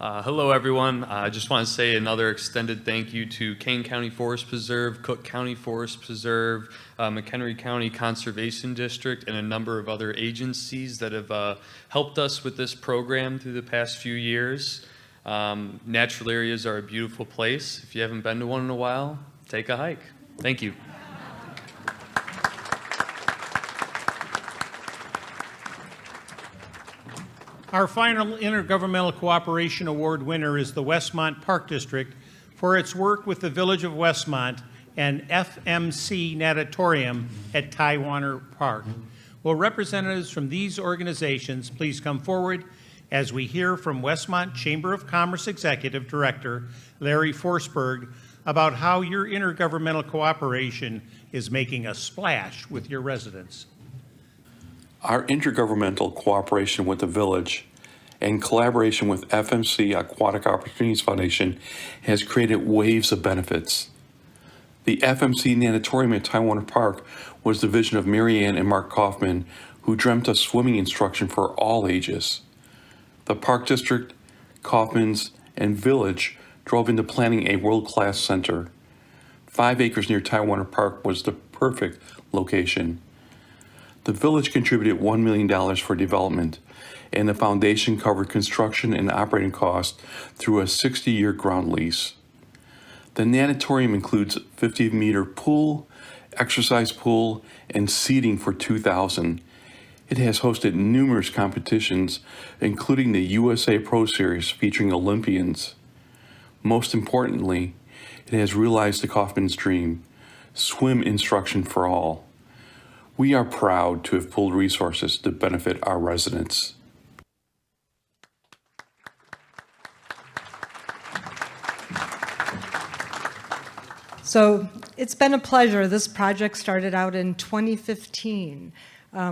Hello, everyone. I just want to say another extended thank you to Kane County Forest Preserve, Cook County Forest Preserve, McHenry County Conservation District, and a number of other agencies that have helped us with this program through the past few years. Natural areas are a beautiful place. If you haven't been to one in a while, take a hike. Thank you. Our final Intergovernmental Cooperation Award winner is the Westmont Park District for its work with the Village of Westmont and FMC Natatorium at Tidewater Park. Will representatives from these organizations please come forward as we hear from Westmont Chamber of Commerce Executive Director Larry Forsberg about how your intergovernmental cooperation is making a splash with your residents. Our intergovernmental cooperation with the village and collaboration with FMC Aquatic Opportunities Foundation has created waves of benefits. The FMC Natatorium at Tidewater Park was the vision of Mary Ann and Mark Kaufman, who dreamt of swimming instruction for all ages. The Park District, Kaufman's, and Village drove into planning a world-class center. 5 acres near Tidewater Park was the perfect location. The village contributed $1 million for development, and the foundation covered construction and operating costs through a 60-year ground lease. The natatorium includes a 50-meter pool, exercise pool, and seating for 2,000. It has hosted numerous competitions, including the USA Pro Series featuring Olympians. Most importantly, it has realized the Kaufman's dream, swim instruction for all. We are proud to have pulled resources to benefit our residents. So it's been a pleasure. This project started out in 2015.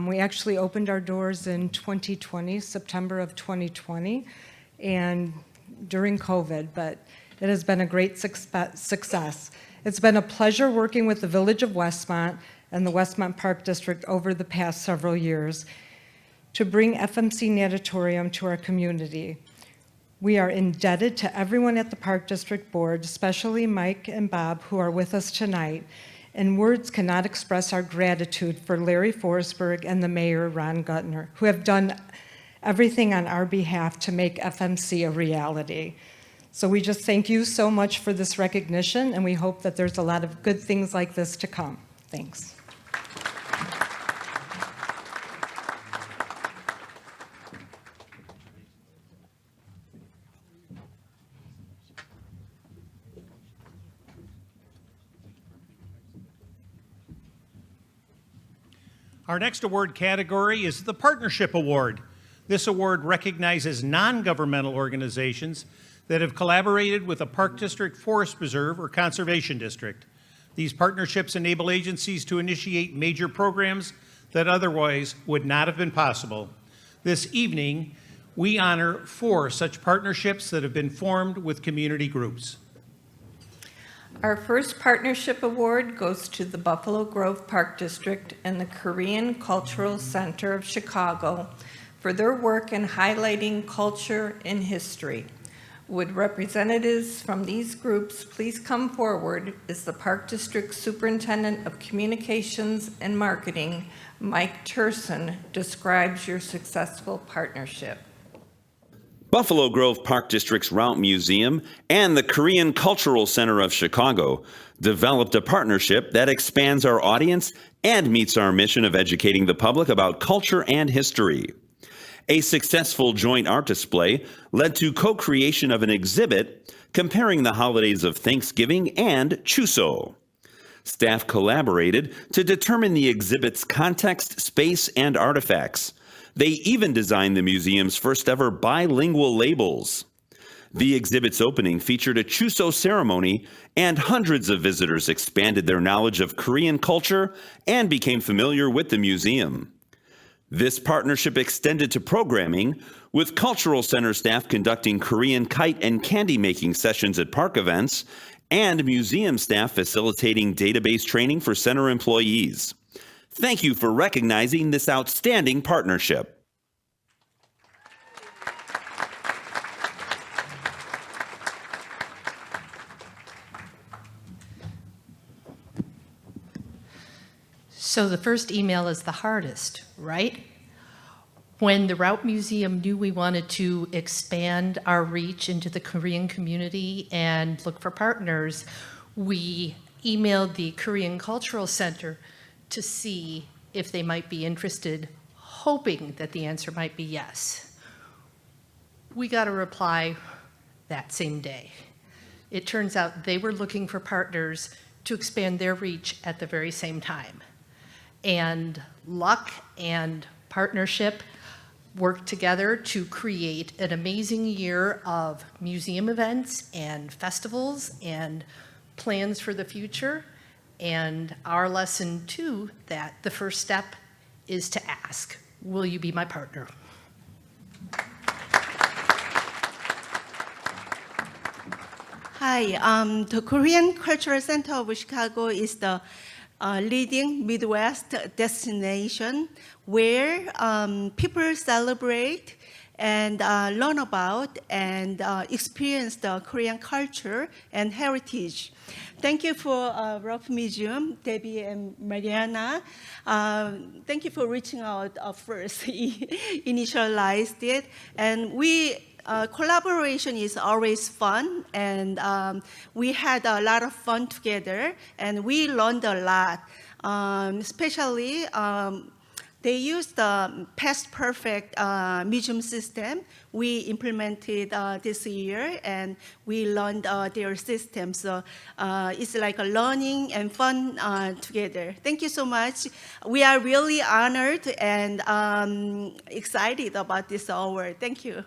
We actually opened our doors in 2020, September of 2020, and during COVID, but it has been a great success. It's been a pleasure working with the Village of Westmont and the Westmont Park District over the past several years to bring FMC Natatorium to our community. We are indebted to everyone at the Park District Board, especially Mike and Bob, who are with us tonight, and words cannot express our gratitude for Larry Forsberg and the Mayor, Ron Gutner, who have done everything on our behalf to make FMC a reality. So we just thank you so much for this recognition, and we hope that there's a lot of good things like this to come. Thanks. Our next award category is the Partnership Award. This award recognizes non-governmental organizations that have collaborated with a Park District, Forest Preserve, or Conservation District. These partnerships enable agencies to initiate major programs that otherwise would not have been possible. This evening, we honor 4 such partnerships that have been formed with community groups. Our first partnership award goes to the Buffalo Grove Park District and the Korean Cultural Center of Chicago for their work in highlighting culture and history. Would representatives from these groups please come forward as the Park District Superintendent of Communications and Marketing, Mike Turson, describes your successful partnership. Buffalo Grove Park District's Route Museum and the Korean Cultural Center of Chicago developed a partnership that expands our audience and meets our mission of educating the public about culture and history. A successful joint art display led to co-creation of an exhibit comparing the holidays of Thanksgiving and Chuseok. Staff collaborated to determine the exhibit's context, space, and artifacts. They even designed the museum's first ever bilingual labels. The exhibit's opening featured a Chuseok ceremony, and hundreds of visitors expanded their knowledge of Korean culture and became familiar with the museum. This partnership extended to programming, with Cultural Center staff conducting Korean kite and candy making sessions at park events, and museum staff facilitating database training for center employees. Thank you for recognizing this outstanding partnership. So the first email is the hardest, right? When the Route Museum knew we wanted to expand our reach into the Korean community and look for partners, we emailed the Korean Cultural Center to see if they might be interested, hoping that the answer might be yes. We got a reply that same day. It turns out they were looking for partners to expand their reach at the very same time. And luck and partnership worked together to create an amazing year of museum events and festivals and plans for the future. And our lesson too, that the first step is to ask, will you be my partner? Hi, the Korean Cultural Center of Chicago is the leading Midwest destination where people celebrate and learn about and experience the Korean culture and heritage. Thank you for Rough Museum, Debbie and Mariana. Thank you for reaching out first, initialized it. And collaboration is always fun, and we had a lot of fun together, and we learned a lot. Especially, they used the Past Perfect museum system we implemented this year, and we learned their system. So it's like a learning and fun together. Thank you so much. We are really honored and excited about this award. Thank you.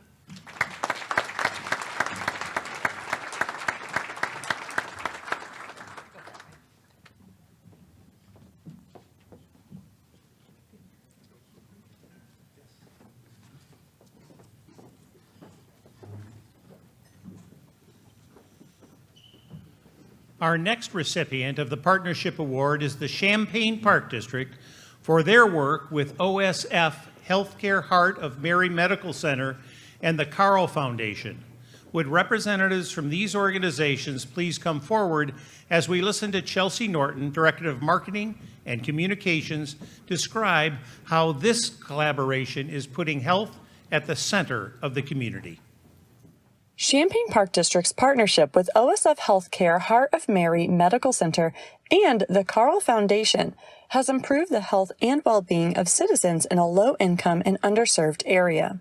Our next recipient of the Partnership Award is the Champaign Park District for their work with OSF Healthcare Heart of Mary Medical Center and the Carl Foundation. Would representatives from these organizations please come forward as we listen to Chelsea Norton, Director of Marketing and Communications, describe how this collaboration is putting health at the center of the community. Champaign Park District's partnership with OSF Healthcare Heart of Mary Medical Center and the Carl Foundation has improved the health and well-being of citizens in a low-income and underserved area.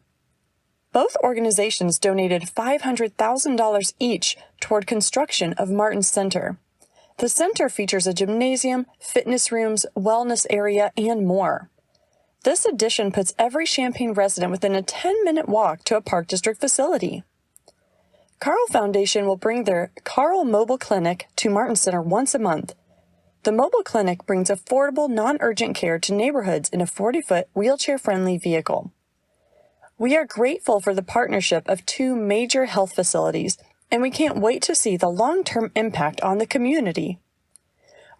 Both organizations donated $500,000 each toward construction of Martin Center. The center features a gymnasium, fitness rooms, wellness area, and more. This addition puts every Champaign resident within a 10-minute walk to a Park District facility. Carl Foundation will bring their Carl Mobile Clinic to Martin Center once a month. The mobile clinic brings affordable, non-urgent care to neighborhoods in a 40-foot wheelchair-friendly vehicle. We are grateful for the partnership of two major health facilities, and we can't wait to see the long-term impact on the community.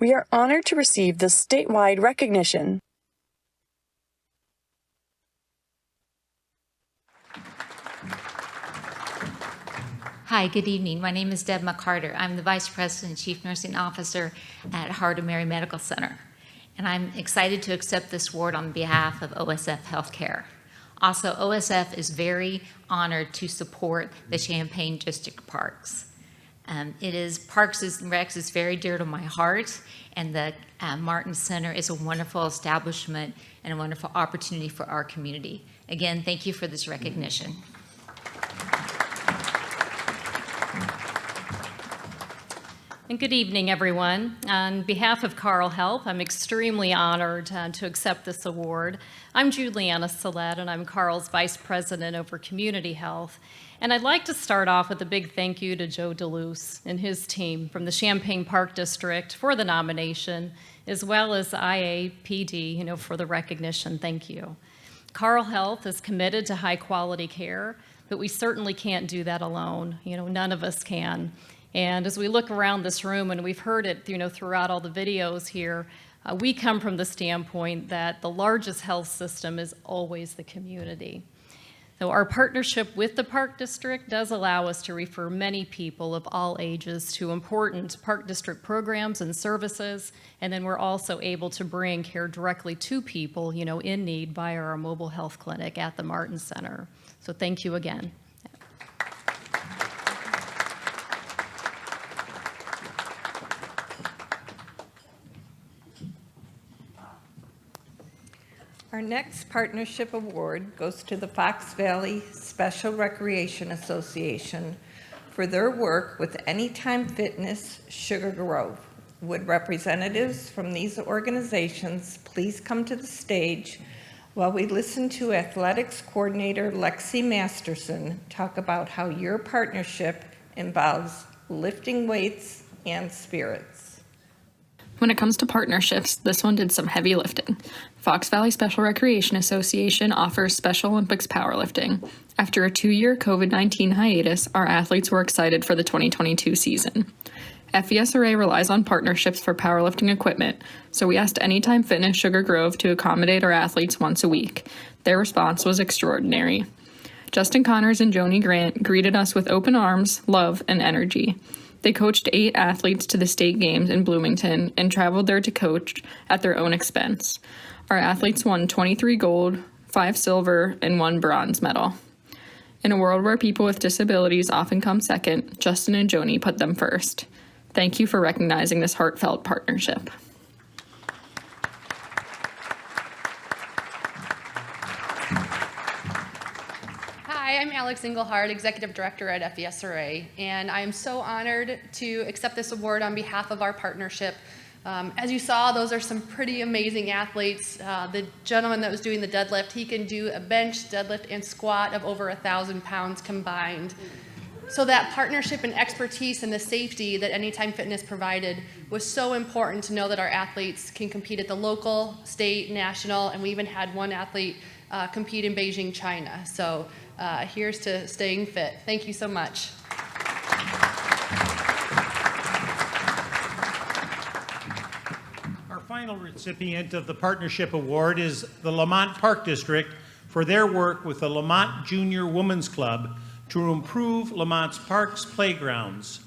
We are honored to receive this statewide recognition. Hi, good evening. My name is Deb McCarter. I'm the Vice President and Chief Nursing Officer at Heart of Mary Medical Center, and I'm excited to accept this award on behalf of OSF Healthcare. Also, OSF is very honored to support the Champaign District Parks. Parks and Recs is very dear to my heart, and the Martin Center is a wonderful establishment and a wonderful opportunity for our community. Again, thank you for this recognition. And good evening, everyone. On behalf of Carle Health, I'm extremely honored to accept this award. I'm Juliana Salette, and I'm Carle's Vice President over Community Health. And I'd like to start off with a big thank you to Joe DeLuce and his team from the Champaign Park District for the nomination, as well as IAPD, for the recognition. Thank you. Carle Health is committed to high quality care, but we certainly can't do that alone. None of us can. And as we look around this room, and we've heard it, throughout all the videos here, we come from the standpoint that the largest health system is always the community. So our partnership with the Park District does allow us to refer many people of all ages to important Park District programs and services, and then we're also able to bring care directly to people, in need via our mobile health clinic at the Martin Center. So thank you again. Our next partnership award goes to the Fox Valley Special Recreation Association for their work with Anytime Fitness Sugar Grove. Would representatives from these organizations please come to the stage while we listen to Athletics Coordinator Lexi Masterson talk about how your partnership involves lifting weights and spirits. When it comes to partnerships, this one did some heavy lifting. Fox Valley Special Recreation Association offers Special Olympics powerlifting. After a 2-year COVID-19 hiatus, our athletes were excited for the 2022 season. FVSRA relies on partnerships for powerlifting equipment, so we asked Anytime Fitness Sugar Grove to accommodate our athletes once a week. Their response was extraordinary. Justin Connors and Joni Grant greeted us with open arms, love, and energy. They coached 8 athletes to the state games in Bloomington and traveled there to coach at their own expense. Our athletes won 23 gold, 5 silver, and 1 bronze medal. In a world where people with disabilities often come second, Justin and Joni put them first. Thank you for recognizing this heartfelt partnership. Hi, I'm Alex Engelhardt, Executive Director at FVSRA, and I am so honored to accept this award on behalf of our partnership. As you saw, those are some pretty amazing athletes. The gentleman that was doing the deadlift, he can do a bench, deadlift, and squat of over 1,000 pounds combined. So that partnership and expertise and the safety that Anytime Fitness provided was so important to know that our athletes can compete at the local, state, national, and we even had one athlete compete in Beijing, China. So here's to staying fit. Thank you so much. Our final recipient of the Partnership Award is the Lamont Park District for their work with the Lamont Junior Women's Club to improve Lamont's parks playgrounds.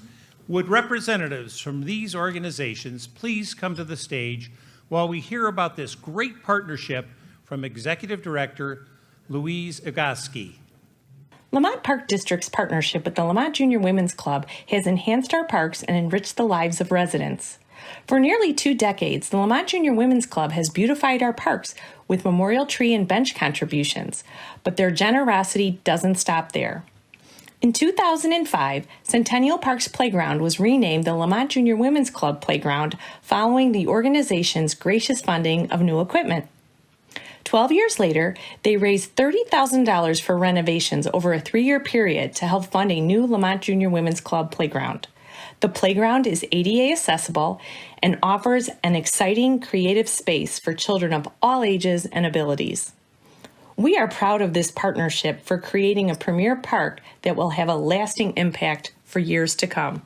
Would representatives from these organizations please come to the stage while we hear about this great partnership from Executive Director Louise Agaski. Lamont Park District's partnership with the Lamont Junior Women's Club has enhanced our parks and enriched the lives of residents. For nearly 2 decades, the Lamont Junior Women's Club has beautified our parks with memorial tree and bench contributions, but their generosity doesn't stop there. In 2005, Centennial Park's playground was renamed the Lamont Junior Women's Club Playground following the organization's gracious funding of new equipment. 12 years later, they raised $30,000 for renovations over a 3-year period to help fund a new Lamont Junior Women's Club playground. The playground is ADA accessible and offers an exciting, creative space for children of all ages and abilities. We are proud of this partnership for creating a premier park that will have a lasting impact for years to come.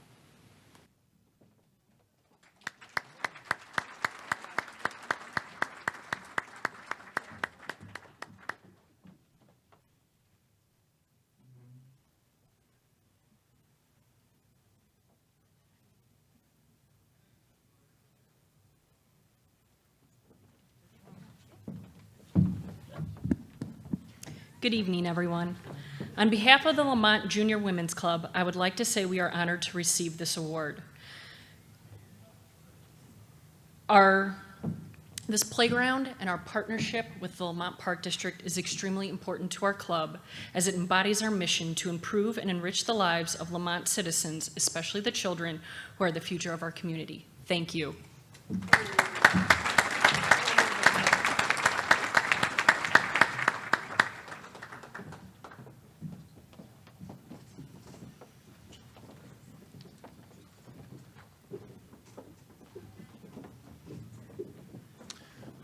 Good evening, everyone. On behalf of the Lamont Junior Women's Club, I would like to say we are honored to receive this award. This playground and our partnership with the Lamont Park District is extremely important to our club as it embodies our mission to improve and enrich the lives of Lamont citizens, especially the children who are the future of our community. Thank you.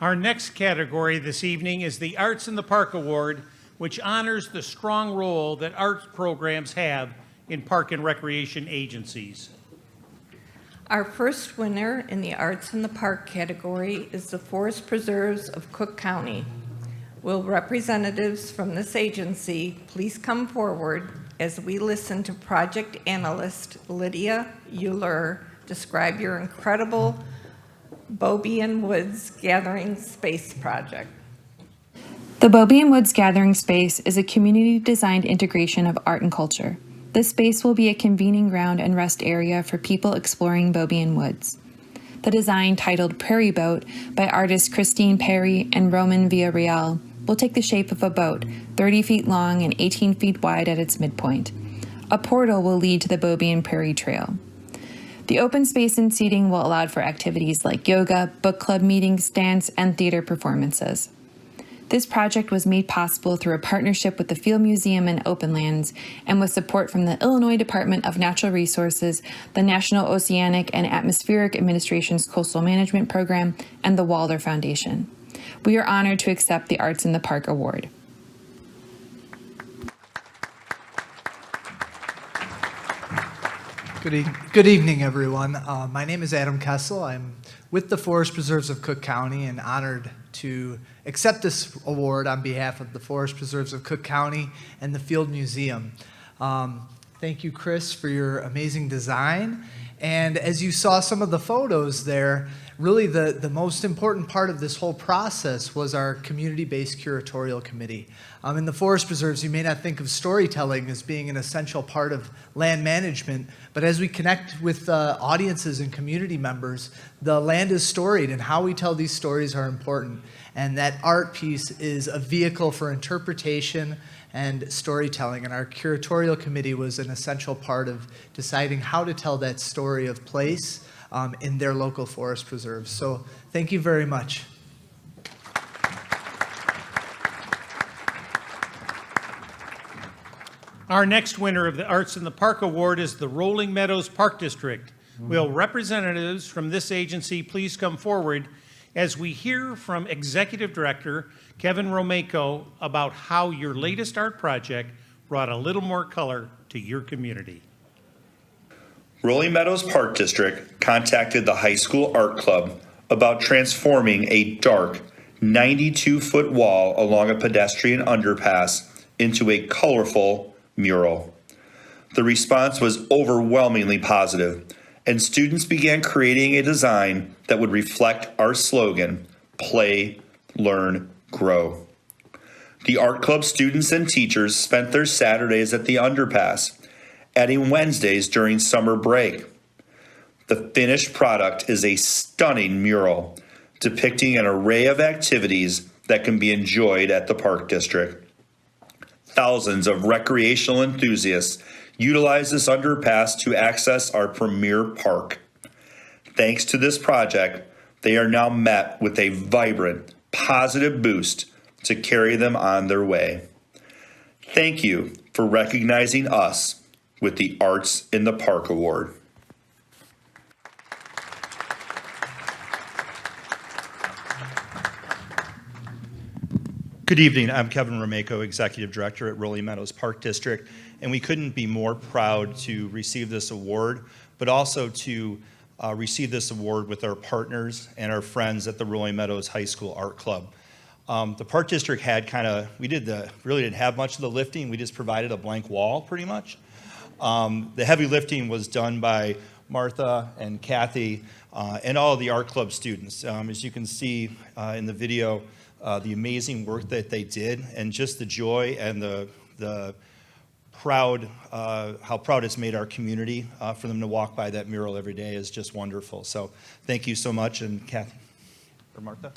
Our next category this evening is the Arts in the Park Award, which honors the strong role that arts programs have in park and recreation agencies. Our first winner in the Arts in the Park category is the Forest Preserves of Cook County. Will representatives from this agency please come forward as we listen to project analyst Lydia Euler describe your incredible Beaubien Woods Gathering Space project. The Beaubien Woods Gathering Space is a community-designed integration of art and culture. This space will be a convening ground and rest area for people exploring Beaubien Woods. The design, titled Prairie Boat by artists Christine Perry and Roman Villarreal, will take the shape of a boat, 30 feet long and 18 feet wide at its midpoint. A portal will lead to the Beaubien Prairie Trail. The open space and seating will allow for activities like yoga, book club meetings, dance, and theater performances. This project was made possible through a partnership with the Field Museum and Open Lands and with support from the Illinois Department of Natural Resources, the National Oceanic and Atmospheric Administration's Coastal Management Program, and the Walder Foundation. We are honored to accept the Arts in the Park Award. Good evening, everyone. My name is Adam Kessel. I'm with the Forest Preserves of Cook County and honored to accept this award on behalf of the Forest Preserves of Cook County and the Field Museum. Thank you, Chris, for your amazing design. And as you saw some of the photos there, really the most important part of this whole process was our community-based curatorial committee. In the Forest Preserves, you may not think of storytelling as being an essential part of land management, but as we connect with audiences and community members, the land is storied, and how we tell these stories are important. And that art piece is a vehicle for interpretation and storytelling, and our curatorial committee was an essential part of deciding how to tell that story of place in their local forest preserves. So thank you very much. Our next winner of the Arts in the Park Award is the Rolling Meadows Park District. Will representatives from this agency please come forward as we hear from Executive Director Kevin Romeko about how your latest art project brought a little more color to your community. Rolling Meadows Park District contacted the high school art club about transforming a dark 92-foot wall along a pedestrian underpass into a colorful mural. The response was overwhelmingly positive, and students began creating a design that would reflect our slogan, play, learn, grow. The art club students and teachers spent their Saturdays at the underpass, adding Wednesdays during summer break. The finished product is a stunning mural depicting an array of activities that can be enjoyed at the Park District. Thousands of recreational enthusiasts utilize this underpass to access our premier park. Thanks to this project, they are now met with a vibrant, positive boost to carry them on their way. Thank you for recognizing us with the Arts in the Park Award. Good evening. I'm Kevin Romeko, Executive Director at Rolling Meadows Park District, and we couldn't be more proud to receive this award, but also to receive this award with our partners and our friends at the Rolling Meadows High School Art Club. The Park District had really didn't have much of the lifting. We just provided a blank wall, pretty much. The heavy lifting was done by Martha and Kathy and all of the art club students. As you can see in the video, the amazing work that they did, and just the joy and the proud, how proud it's made our community for them to walk by that mural every day is just wonderful. So thank you so much, and Kathy or Martha.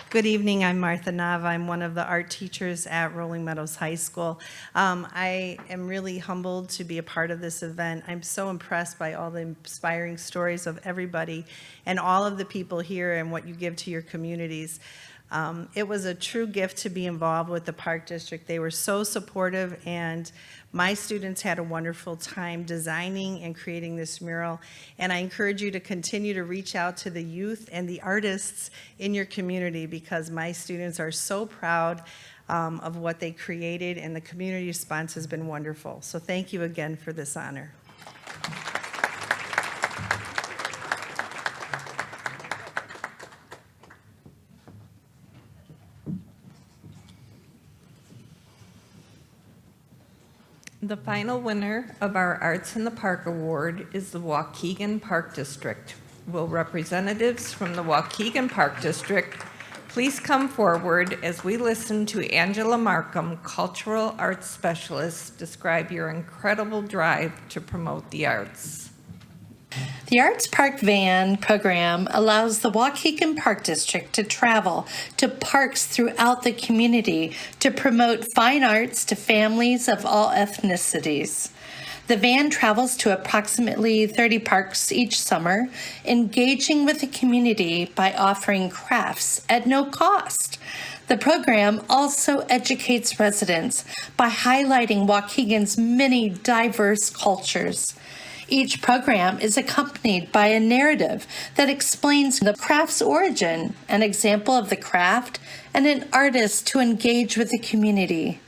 Good evening, I'm Martha Nava. I'm one of the art teachers at Rolling Meadows High School. I am really humbled to be a part of this event. I'm so impressed by all the inspiring stories of everybody and all of the people here and what you give to your communities. It was a true gift to be involved with the Park District. They were so supportive, and my students had a wonderful time designing and creating this mural. And I encourage you to continue to reach out to the youth and the artists in your community, because my students are so proud of what they created, and the community response has been wonderful. So thank you again for this honor. The final winner of our Arts in the Park Award is the Waukegan Park District. Will representatives from the Waukegan Park District please come forward as we listen to Angela Markham, Cultural Arts Specialist, describe your incredible drive to promote the arts. The Arts Park Van program allows the Waukegan Park District to travel to parks throughout the community to promote fine arts to families of all ethnicities. The van travels to approximately 30 parks each summer, engaging with the community by offering crafts at no cost. The program also educates residents by highlighting Waukegan's many diverse cultures. Each program is accompanied by a narrative that explains the craft's origin, an example of the craft, and an artist to engage with the community.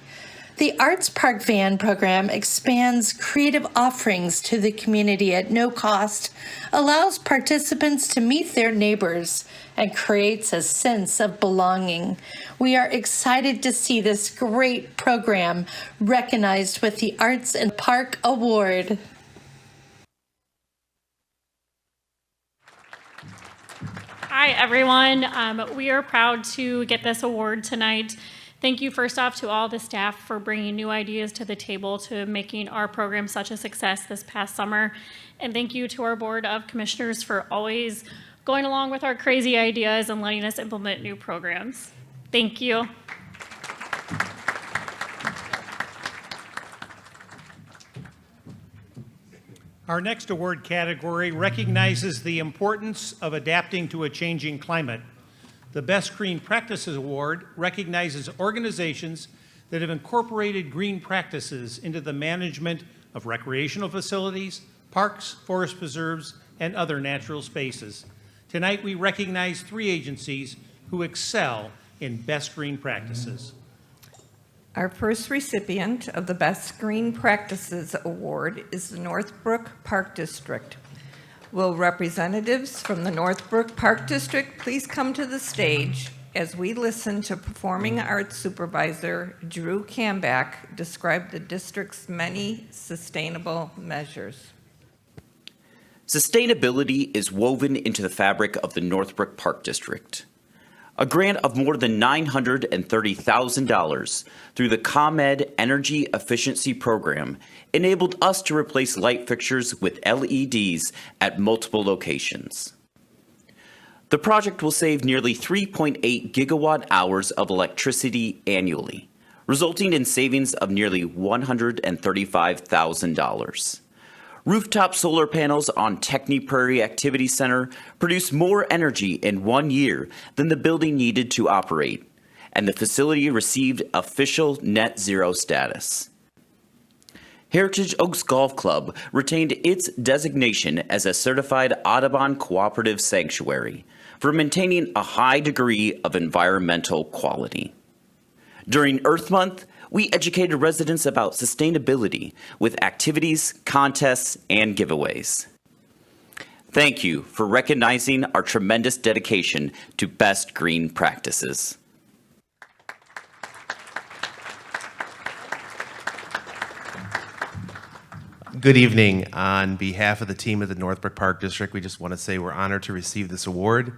The Arts Park Van program expands creative offerings to the community at no cost, allows participants to meet their neighbors, and creates a sense of belonging. We are excited to see this great program recognized with the Arts and Park Award. Hi, everyone. We are proud to get this award tonight. Thank you, first off, to all the staff for bringing new ideas to the table to making our program such a success this past summer. And thank you to our Board of Commissioners for always going along with our crazy ideas and letting us implement new programs. Thank you. Our next award category recognizes the importance of adapting to a changing climate. The Best Green Practices Award recognizes organizations that have incorporated green practices into the management of recreational facilities, parks, forest preserves, and other natural spaces. Tonight, we recognize 3 agencies who excel in Best Green Practices. Our first recipient of the Best Green Practices Award is the Northbrook Park District. Will representatives from the Northbrook Park District please come to the stage as we listen to Performing Arts Supervisor Drew Camback describe the district's many sustainable measures. Sustainability is woven into the fabric of the Northbrook Park District. A grant of more than $930,000 through the ComEd Energy Efficiency Program enabled us to replace light fixtures with LEDs at multiple locations. The project will save nearly 3.8 gigawatt hours of electricity annually, resulting in savings of nearly $135,000. Rooftop solar panels on Techni Prairie Activity Center produce more energy in 1 year than the building needed to operate, and the facility received official net zero status. Heritage Oaks Golf Club retained its designation as a certified Audubon Cooperative Sanctuary for maintaining a high degree of environmental quality. During Earth Month, we educated residents about sustainability with activities, contests, and giveaways. Thank you for recognizing our tremendous dedication to best green practices. Good evening. On behalf of the team of the Northbrook Park District, we just want to say we're honored to receive this award.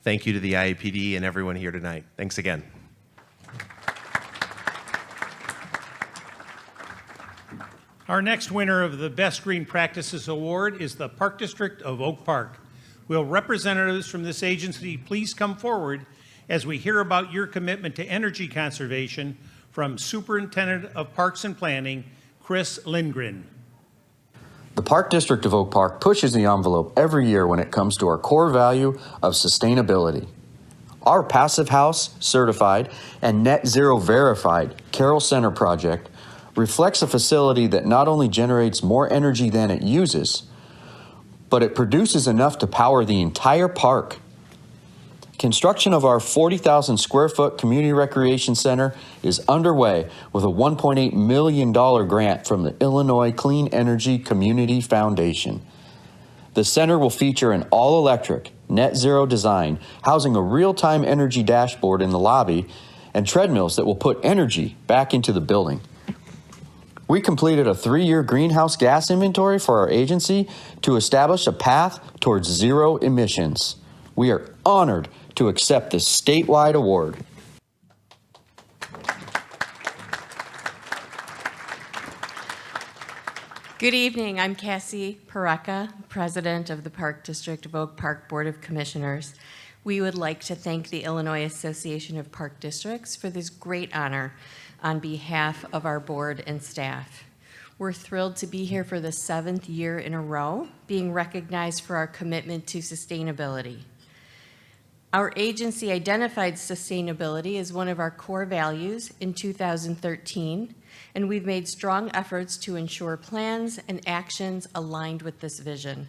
Thank you to the IAPD and everyone here tonight. Thanks again. Our next winner of the Best Green Practices Award is the Park District of Oak Park. Will representatives from this agency please come forward as we hear about your commitment to energy conservation from Superintendent of Parks and Planning, Chris Lindgren. The Park District of Oak Park pushes the envelope every year when it comes to our core value of sustainability. Our Passive House certified and Net Zero verified Carroll Center project reflects a facility that not only generates more energy than it uses, but it produces enough to power the entire park. Construction of our 40,000 square foot community recreation center is underway with a $1.8 million grant from the Illinois Clean Energy Community Foundation. The center will feature an all-electric, net zero design, housing a real-time energy dashboard in the lobby and treadmills that will put energy back into the building. We completed a 3-year greenhouse gas inventory for our agency to establish a path towards zero emissions. We are honored to accept this statewide award. Good evening. I'm Cassie Parecka, President of the Park District of Oak Park Board of Commissioners. We would like to thank the Illinois Association of Park Districts for this great honor on behalf of our board and staff. We're thrilled to be here for the 7th year in a row, being recognized for our commitment to sustainability. Our agency identified sustainability as one of our core values in 2013, and we've made strong efforts to ensure plans and actions aligned with this vision.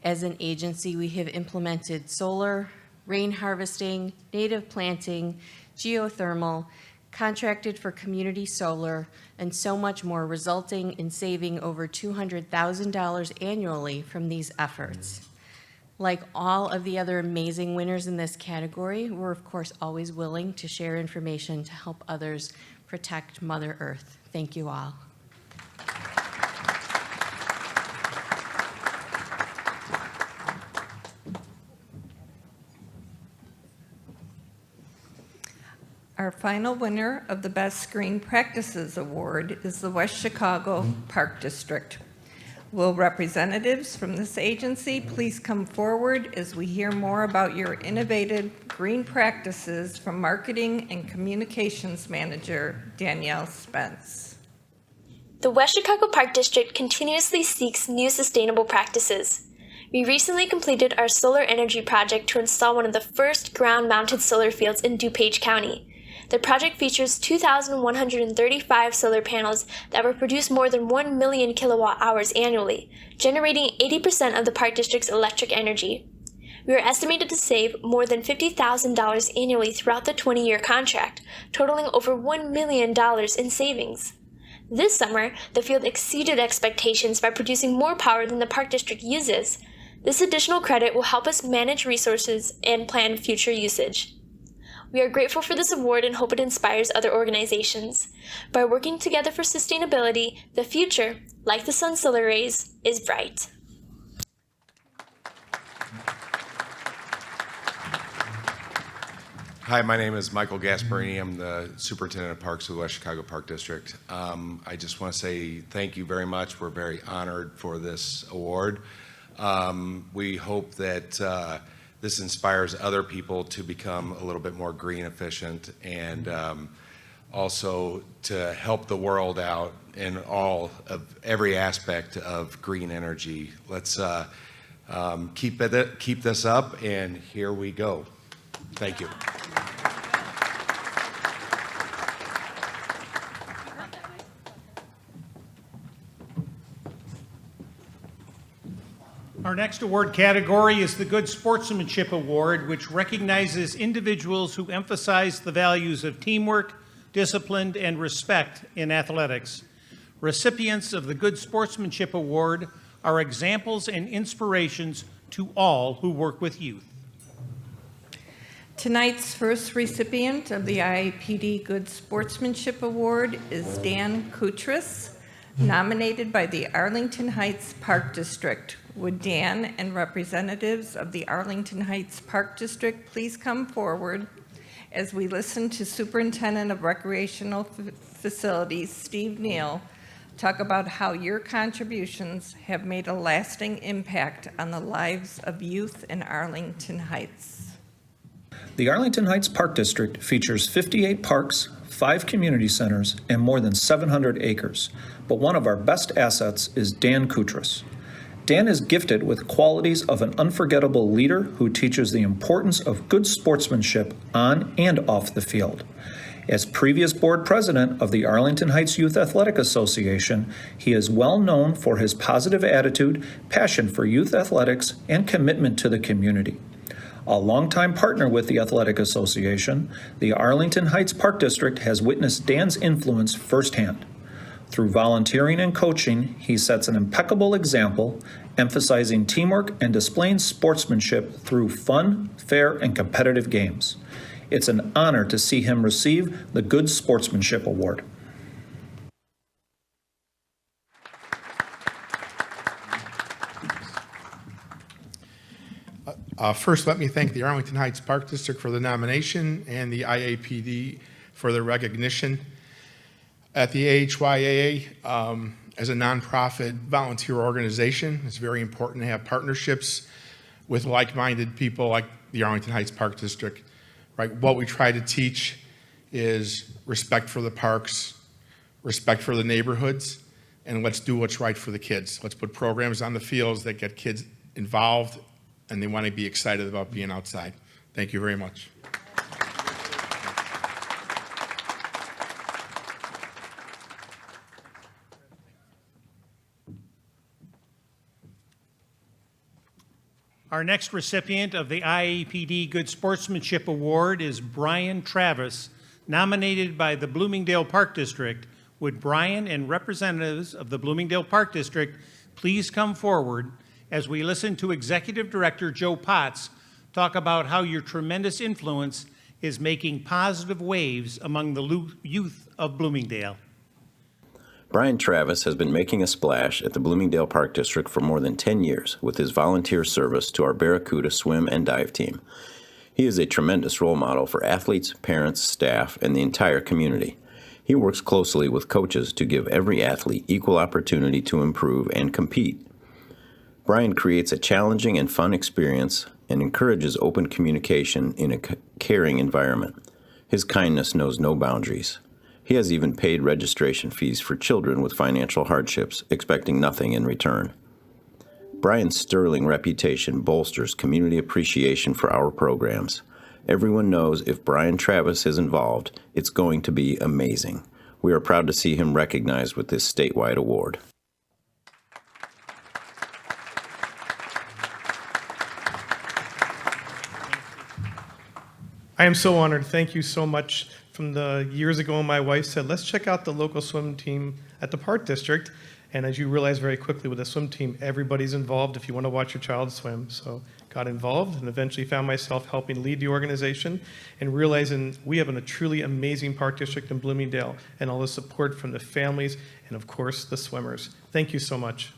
As an agency, we have implemented solar, rain harvesting, native planting, geothermal, contracted for community solar, and so much more, resulting in saving over $200,000 annually from these efforts. Like all of the other amazing winners in this category, we're of course always willing to share information to help others protect Mother Earth. Thank you all. Our final winner of the Best Green Practices Award is the West Chicago Park District. Will representatives from this agency please come forward as we hear more about your innovative green practices from Marketing and Communications Manager Danielle Spence. The West Chicago Park District continuously seeks new sustainable practices. We recently completed our solar energy project to install one of the first ground-mounted solar fields in DuPage County. The project features 2,135 solar panels that will produce more than 1 million kilowatt hours annually, generating 80% of the Park District's electric energy. We are estimated to save more than $50,000 annually throughout the 20-year contract, totaling over $1 million in savings. This summer, the field exceeded expectations by producing more power than the Park District uses. This additional credit will help us manage resources and plan future usage. We are grateful for this award and hope it inspires other organizations. By working together for sustainability, the future, like the sun's solar rays, is bright. Hi, my name is Michael Gasparini. I'm the Superintendent of Parks of the West Chicago Park District. I just want to say thank you very much. We're very honored for this award. We hope that this inspires other people to become a little bit more green efficient and also to help the world out in every aspect of green energy. Let's keep this up, and here we go. Thank you. Our next award category is the Good Sportsmanship Award, which recognizes individuals who emphasize the values of teamwork, discipline, and respect in athletics. Recipients of the Good Sportsmanship Award are examples and inspirations to all who work with youth. Tonight's first recipient of the IAPD Good Sportsmanship Award is Dan Kutris. nominated by the Arlington Heights Park District. Would Dan and representatives of the Arlington Heights Park District please come forward as we listen to Superintendent of Recreational Facilities, Steve Neal, talk about how your contributions have made a lasting impact on the lives of youth in Arlington Heights. The Arlington Heights Park District features 58 parks, 5 community centers, and more than 700 acres. But one of our best assets is Dan Koutras. Dan is gifted with qualities of an unforgettable leader who teaches the importance of good sportsmanship on and off the field. As previous board president of the Arlington Heights Youth Athletic Association, he is well known for his positive attitude, passion for youth athletics, and commitment to the community. A longtime partner with the Athletic Association, the Arlington Heights Park District has witnessed Dan's influence firsthand. Through volunteering and coaching, he sets an impeccable example, emphasizing teamwork and displaying sportsmanship through fun, fair, and competitive games. It's an honor to see him receive the Good Sportsmanship Award. First, let me thank the Arlington Heights Park District for the nomination and the IAPD for the recognition. At the AHYAA, as a nonprofit volunteer organization, it's very important to have partnerships with like-minded people like the Arlington Heights Park District. Right? What we try to teach is respect for the parks, respect for the neighborhoods, and let's do what's right for the kids. Let's put programs on the fields that get kids involved and they want to be excited about being outside. Thank you very much. Our next recipient of the IAPD Good Sportsmanship Award is Brian Travis, nominated by the Bloomingdale Park District. Would Brian and representatives of the Bloomingdale Park District please come forward as we listen to Executive Director Joe Potts talk about how your tremendous influence is making positive waves among the youth of Bloomingdale. Brian Travis has been making a splash at the Bloomingdale Park District for more than 10 years with his volunteer service to our Barracuda swim and dive team. He is a tremendous role model for athletes, parents, staff, and the entire community. He works closely with coaches to give every athlete equal opportunity to improve and compete. Brian creates a challenging and fun experience and encourages open communication in a caring environment. His kindness knows no boundaries. He has even paid registration fees for children with financial hardships, expecting nothing in return. Brian's sterling reputation bolsters community appreciation for our programs. Everyone knows if Brian Travis is involved, it's going to be amazing. We are proud to see him recognized with this statewide award. I am so honored. Thank you so much. From the years ago, my wife said, let's check out the local swim team at the Park District. And as you realize very quickly with a swim team, everybody's involved if you want to watch your child swim. So got involved and eventually found myself helping lead the organization and realizing we have a truly amazing Park District in Bloomingdale and all the support from the families and of course the swimmers. Thank you so much.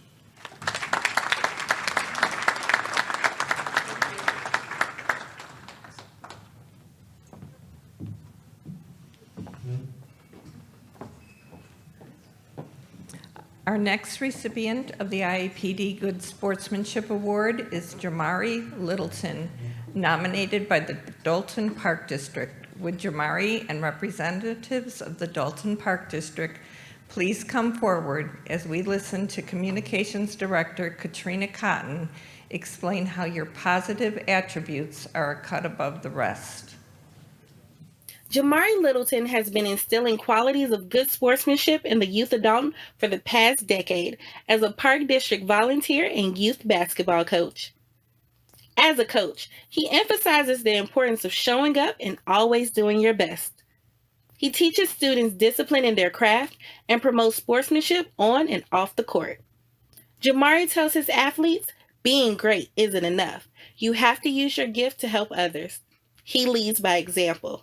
Our next recipient of the IAPD Good Sportsmanship Award is Jamari Littleton, nominated by the Dalton Park District. Would Jamari and representatives of the Dalton Park District please come forward as we listen to Communications Director Katrina Cotton explain how your positive attributes are a cut above the rest. Jamari Littleton has been instilling qualities of good sportsmanship in the youth adult for the past decade as a Park District volunteer and youth basketball coach. As a coach, he emphasizes the importance of showing up and always doing your best. He teaches students discipline in their craft and promotes sportsmanship on and off the court. Jamari tells his athletes, being great isn't enough. You have to use your gift to help others. He leads by example.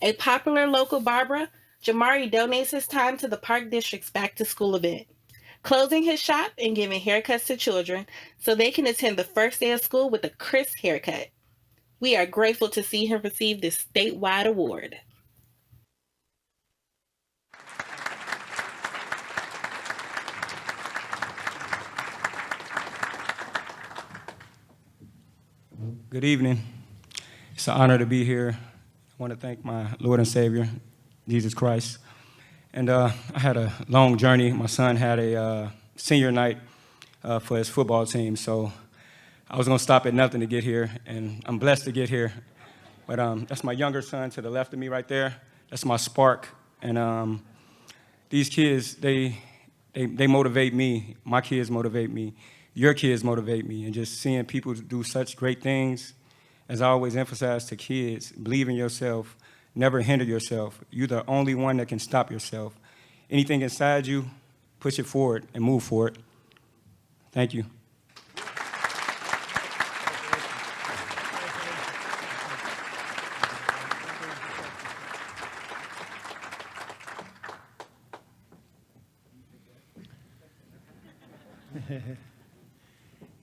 A popular local barber, Jamari donates his time to the Park District's Back to School event, closing his shop and giving haircuts to children so they can attend the first day of school with a crisp haircut. We are grateful to see him receive this statewide award. Good evening. It's an honor to be here. I want to thank my Lord and Savior, Jesus Christ. And I had a long journey. My son had a senior night for his football team, so I was going to stop at nothing to get here, and I'm blessed to get here. But that's my younger son to the left of me right there. That's my spark. And these kids, they motivate me. My kids motivate me. Your kids motivate me. And just seeing people do such great things, as I always emphasize to kids, believe in yourself, never hinder yourself. You're the only one that can stop yourself. Anything inside you, push it forward and move forward. Thank you.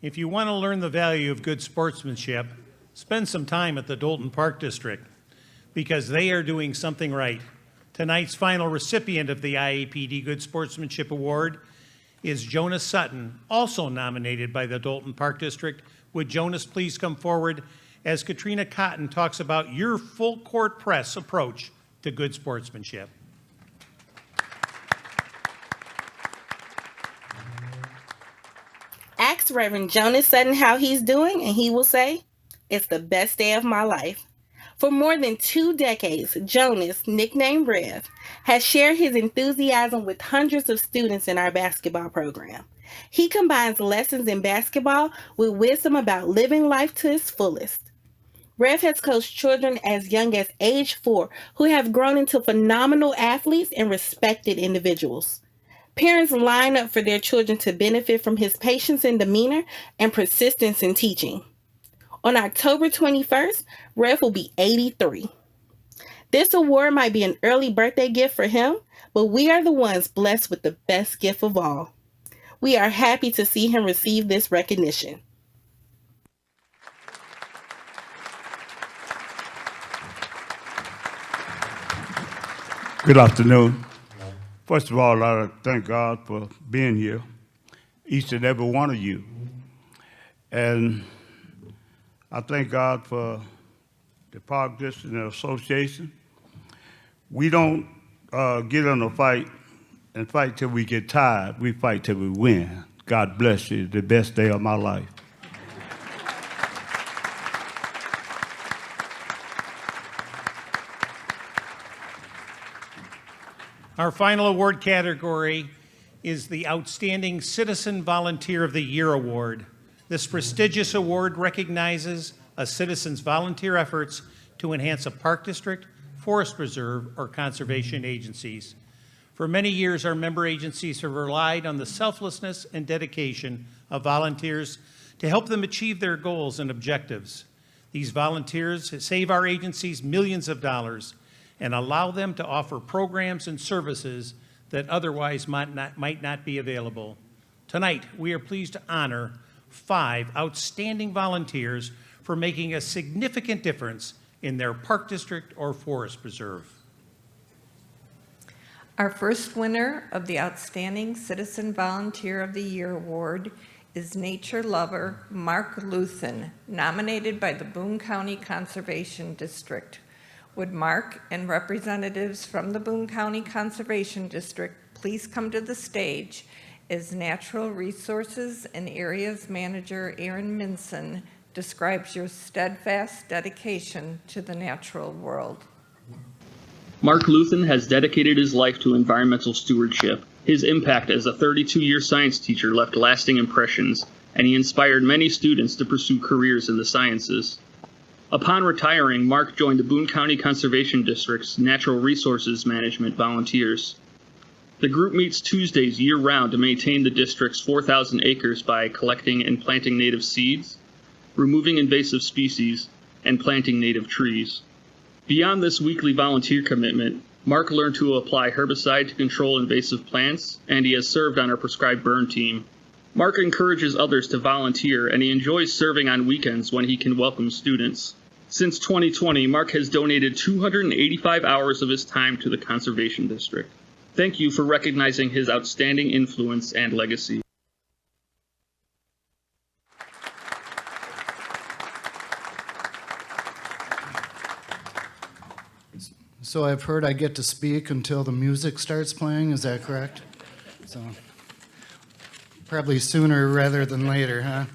If you want to learn the value of good sportsmanship, spend some time at the Dolton Park District, because they are doing something right. Tonight's final recipient of the IAPD Good Sportsmanship Award is Jonas Sutton, also nominated by the Dolton Park District. Would Jonas please come forward as Katrina Cotton talks about your full court press approach to good sportsmanship. Ask Reverend Jonas Sutton how he's doing, and he will say, "It's the best day of my life." For more than 2 decades, Jonas, nicknamed Rev, has shared his enthusiasm with hundreds of students in our basketball program. He combines lessons in basketball with wisdom about living life to its fullest. Rev has coached children as young as age 4 who have grown into phenomenal athletes and respected individuals. Parents line up for their children to benefit from his patience and demeanor and persistence in teaching. On October 21st, Rev will be 83. This award might be an early birthday gift for him, but we are the ones blessed with the best gift of all. We are happy to see him receive this recognition. Good afternoon. First of all, I thank God for being here, each and every one of you. And I thank God for the Park District and Association. We don't get in a fight and fight till we get tired. We fight till we win. God bless you. The best day of my life. Our final award category is the Outstanding Citizen Volunteer of the Year Award. This prestigious award recognizes a citizen's volunteer efforts to enhance a park district, forest preserve, or conservation agencies. For many years, our member agencies have relied on the selflessness and dedication of volunteers to help them achieve their goals and objectives. These volunteers save our agencies millions of dollars and allow them to offer programs and services that otherwise might not be available. Tonight, we are pleased to honor 5 outstanding volunteers for making a significant difference in their park district or forest preserve. Our first winner of the Outstanding Citizen Volunteer of the Year Award is nature lover Mark Luthen, nominated by the Boone County Conservation District. Would Mark and representatives from the Boone County Conservation District please come to the stage as Natural Resources and Areas Manager Aaron Minson describes your steadfast dedication to the natural world. Mark Luthen has dedicated his life to environmental stewardship. His impact as a 32-year science teacher left lasting impressions, and he inspired many students to pursue careers in the sciences. Upon retiring, Mark joined the Boone County Conservation District's Natural Resources Management Volunteers. The group meets Tuesdays year-round to maintain the district's 4,000 acres by collecting and planting native seeds, removing invasive species, and planting native trees. Beyond this weekly volunteer commitment, Mark learned to apply herbicide to control invasive plants, and he has served on our prescribed burn team. Mark encourages others to volunteer, and he enjoys serving on weekends when he can welcome students. Since 2020, Mark has donated 285 hours of his time to the Conservation District. Thank you for recognizing his outstanding influence and legacy. So I've heard I get to speak until the music starts playing, is that correct? So probably sooner rather than later, huh?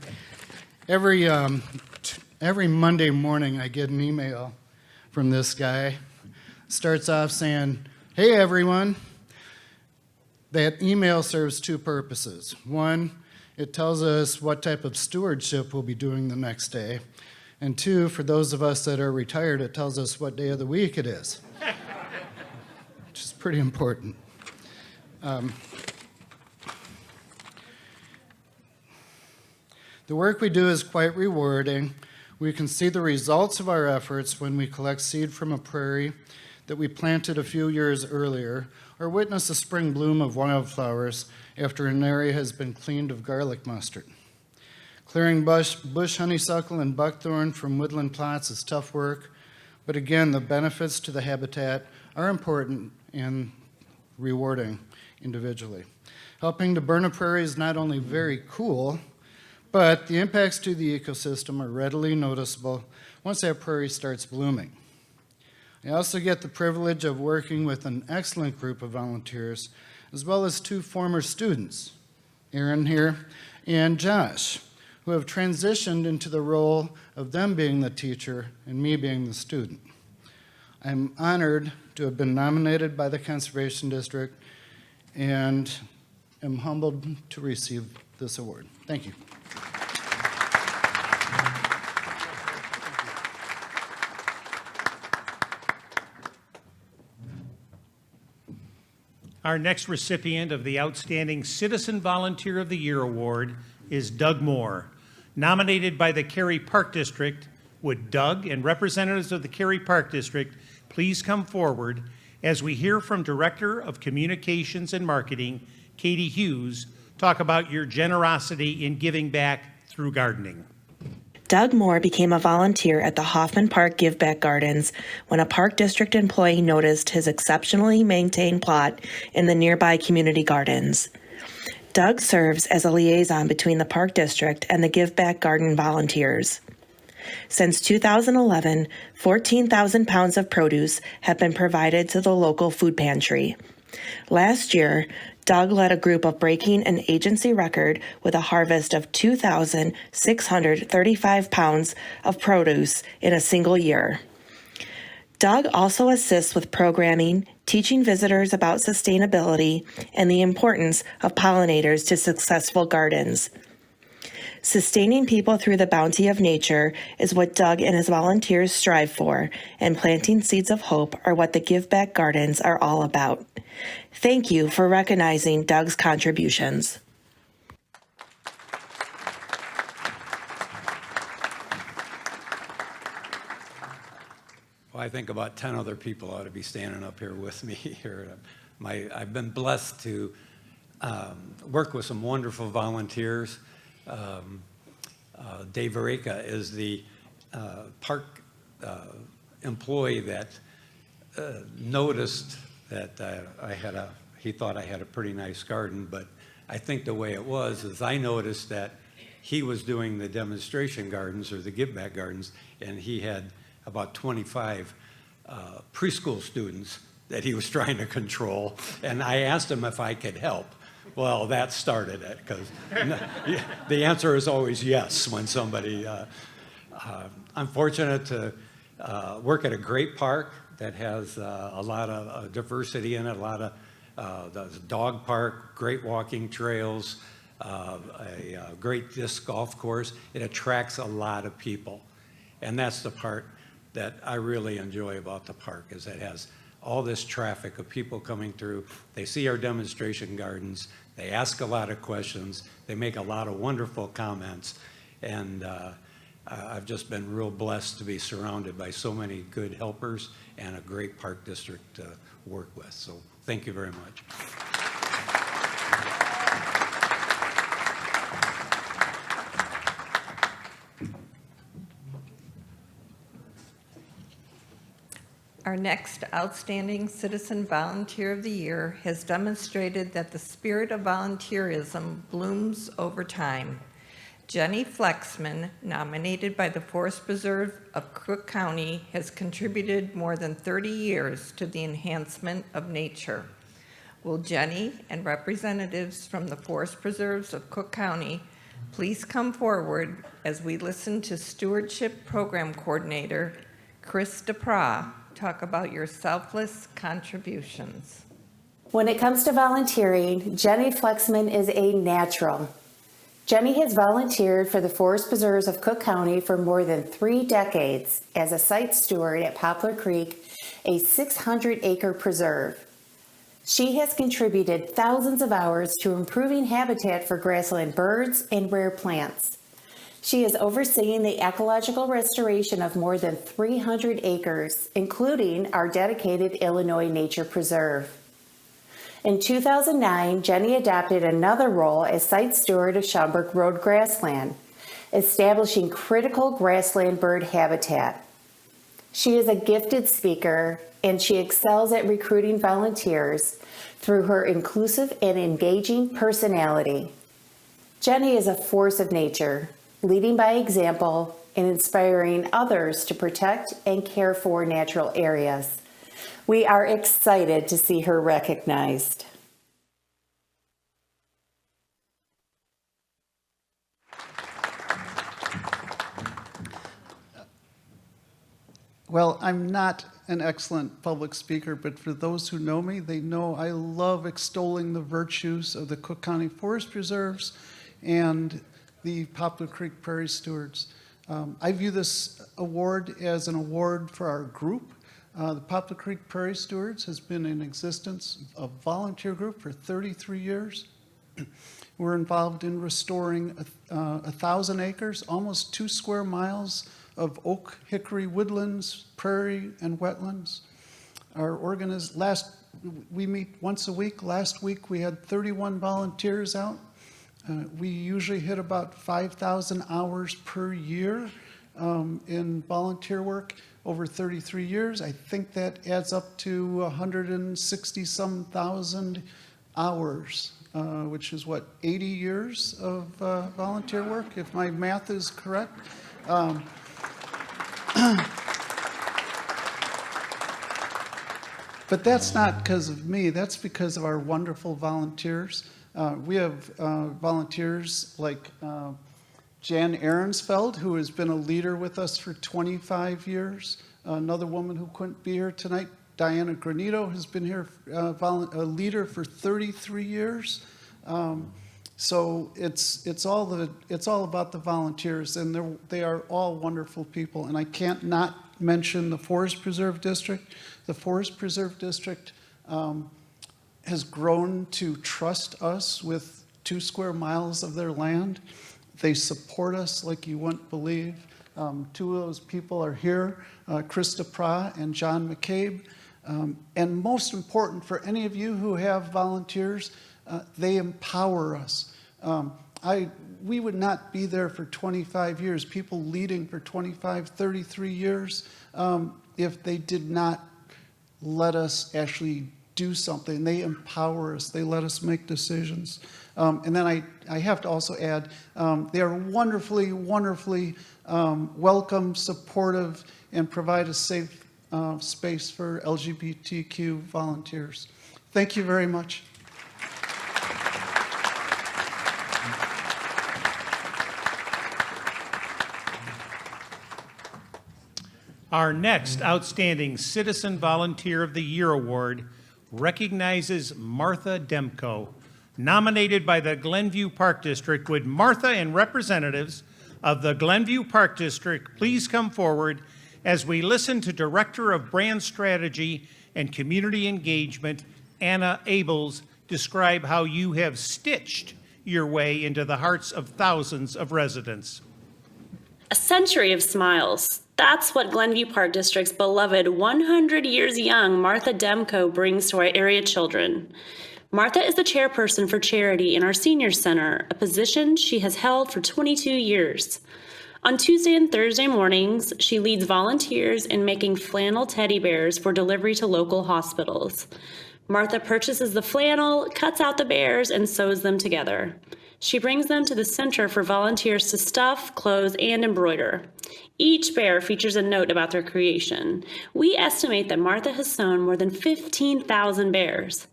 Every Monday morning I get an email from this guy. Starts off saying, "Hey everyone." That email serves two purposes. One, it tells us what type of stewardship we'll be doing the next day. And two, for those of us that are retired, it tells us what day of the week it is, which is pretty important. The work we do is quite rewarding. We can see the results of our efforts when we collect seed from a prairie that we planted a few years earlier, or witness the spring bloom of wildflowers after an area has been cleaned of garlic mustard. Clearing bush honeysuckle and buckthorn from woodland plots is tough work, but again, the benefits to the habitat are important and rewarding individually. Helping to burn a prairie is not only very cool, but the impacts to the ecosystem are readily noticeable once that prairie starts blooming. I also get the privilege of working with an excellent group of volunteers, as well as two former students, Aaron here and Josh, who have transitioned into the role of them being the teacher and me being the student. I'm honored to have been nominated by the Conservation District and am humbled to receive this award. Thank you. Our next recipient of the Outstanding Citizen Volunteer of the Year Award is Doug Moore. Nominated by the Cary Park District, would Doug and representatives of the Cary Park District please come forward as we hear from Director of Communications and Marketing, Katie Hughes, talk about your generosity in giving back through gardening. Doug Moore became a volunteer at the Hoffman Park Give Back Gardens when a Park District employee noticed his exceptionally maintained plot in the nearby community gardens. Doug serves as a liaison between the Park District and the Give Back Garden volunteers. Since 2011, 14,000 pounds of produce have been provided to the local food pantry. Last year, Doug led a group of breaking an agency record with a harvest of 2,635 pounds of produce in a single year. Doug also assists with programming, teaching visitors about sustainability and the importance of pollinators to successful gardens. Sustaining people through the bounty of nature is what Doug and his volunteers strive for, and planting seeds of hope are what the Give Back Gardens are all about. Thank you for recognizing Doug's contributions. Well, I think about 10 other people ought to be standing up here with me here. I've been blessed to work with some wonderful volunteers. Dave Vareka is the park employee that noticed that he thought I had a pretty nice garden, but I think the way it was is I noticed that he was doing the demonstration gardens or the give back gardens, and he had about 25 preschool students that he was trying to control, and I asked him if I could help. Well, that started it, because the answer is always yes when somebody, I'm fortunate to work at a great park that has a lot of diversity in it, a lot of the dog park, great walking trails, a great disc golf course. It attracts a lot of people. And that's the part that I really enjoy about the park, is it has all this traffic of people coming through. They see our demonstration gardens. They ask a lot of questions. They make a lot of wonderful comments. And I've just been real blessed to be surrounded by so many good helpers and a great park district to work with. So thank you very much. Our next Outstanding Citizen Volunteer of the Year has demonstrated that the spirit of volunteerism blooms over time. Jenny Flexman, nominated by the Forest Preserve of Cook County, has contributed more than 30 years to the enhancement of nature. Will Jenny and representatives from the Forest Preserves of Cook County please come forward as we listen to Stewardship Program Coordinator Chris DePra talk about your selfless contributions. When it comes to volunteering, Jenny Flexman is a natural. Jenny has volunteered for the Forest Preserves of Cook County for more than 3 decades as a site steward at Poplar Creek, a 600-acre preserve. She has contributed thousands of hours to improving habitat for grassland birds and rare plants. She is overseeing the ecological restoration of more than 300 acres, including our dedicated Illinois Nature Preserve. In 2009, Jenny adopted another role as site steward of Schaumburg Road grassland, establishing critical grassland bird habitat. She is a gifted speaker, and she excels at recruiting volunteers through her inclusive and engaging personality. Jenny is a force of nature, leading by example and inspiring others to protect and care for natural areas. We are excited to see her recognized. Well, I'm not an excellent public speaker, but for those who know me, they know I love extolling the virtues of the Cook County Forest Preserves and the Poplar Creek Prairie Stewards. I view this award as an award for our group. The Poplar Creek Prairie Stewards has been in existence, a volunteer group, for 33 years. We're involved in restoring 1,000 acres, almost 2 square miles of oak, hickory woodlands, prairie, and wetlands. We meet once a week. Last week we had 31 volunteers out. We usually hit about 5,000 hours per year in volunteer work over 33 years. I think that adds up to 160-some thousand hours, which is what, 80 years of volunteer work, if my math is correct. But that's not because of me, that's because of our wonderful volunteers. We have volunteers like Jan Ahrensfeld, who has been a leader with us for 25 years. Another woman who couldn't be here tonight, Diana Granito, has been here, a leader for 33 years. So it's all about the volunteers, and they are all wonderful people. And I can't not mention the Forest Preserve District. The Forest Preserve District has grown to trust us with 2 square miles of their land. They support us like you wouldn't believe. 2 of those people are here, Chris DePra and John McCabe. And most important for any of you who have volunteers, they empower us. We would not be there for 25 years, people leading for 25, 33 years, if they did not let us actually do something. They empower us. They let us make decisions. And then I have to also add, they are wonderfully, wonderfully welcome, supportive, and provide a safe space for LGBTQ volunteers. Thank you very much. Our next Outstanding Citizen Volunteer of the Year Award recognizes Martha Demko, nominated by the Glenview Park District. Would Martha and representatives of the Glenview Park District please come forward as we listen to Director of Brand Strategy and Community Engagement, Anna Abels, describe how you have stitched your way into the hearts of thousands of residents. A century of smiles. That's what Glenview Park District's beloved 100 years young Martha Demko brings to our area children. Martha is the chairperson for charity in our senior center, a position she has held for 22 years. On Tuesday and Thursday mornings, she leads volunteers in making flannel teddy bears for delivery to local hospitals. Martha purchases the flannel, cuts out the bears, and sews them together. She brings them to the center for volunteers to stuff, clothe, and embroider. Each bear features a note about their creation. We estimate that Martha has sewn more than 15,000 bears.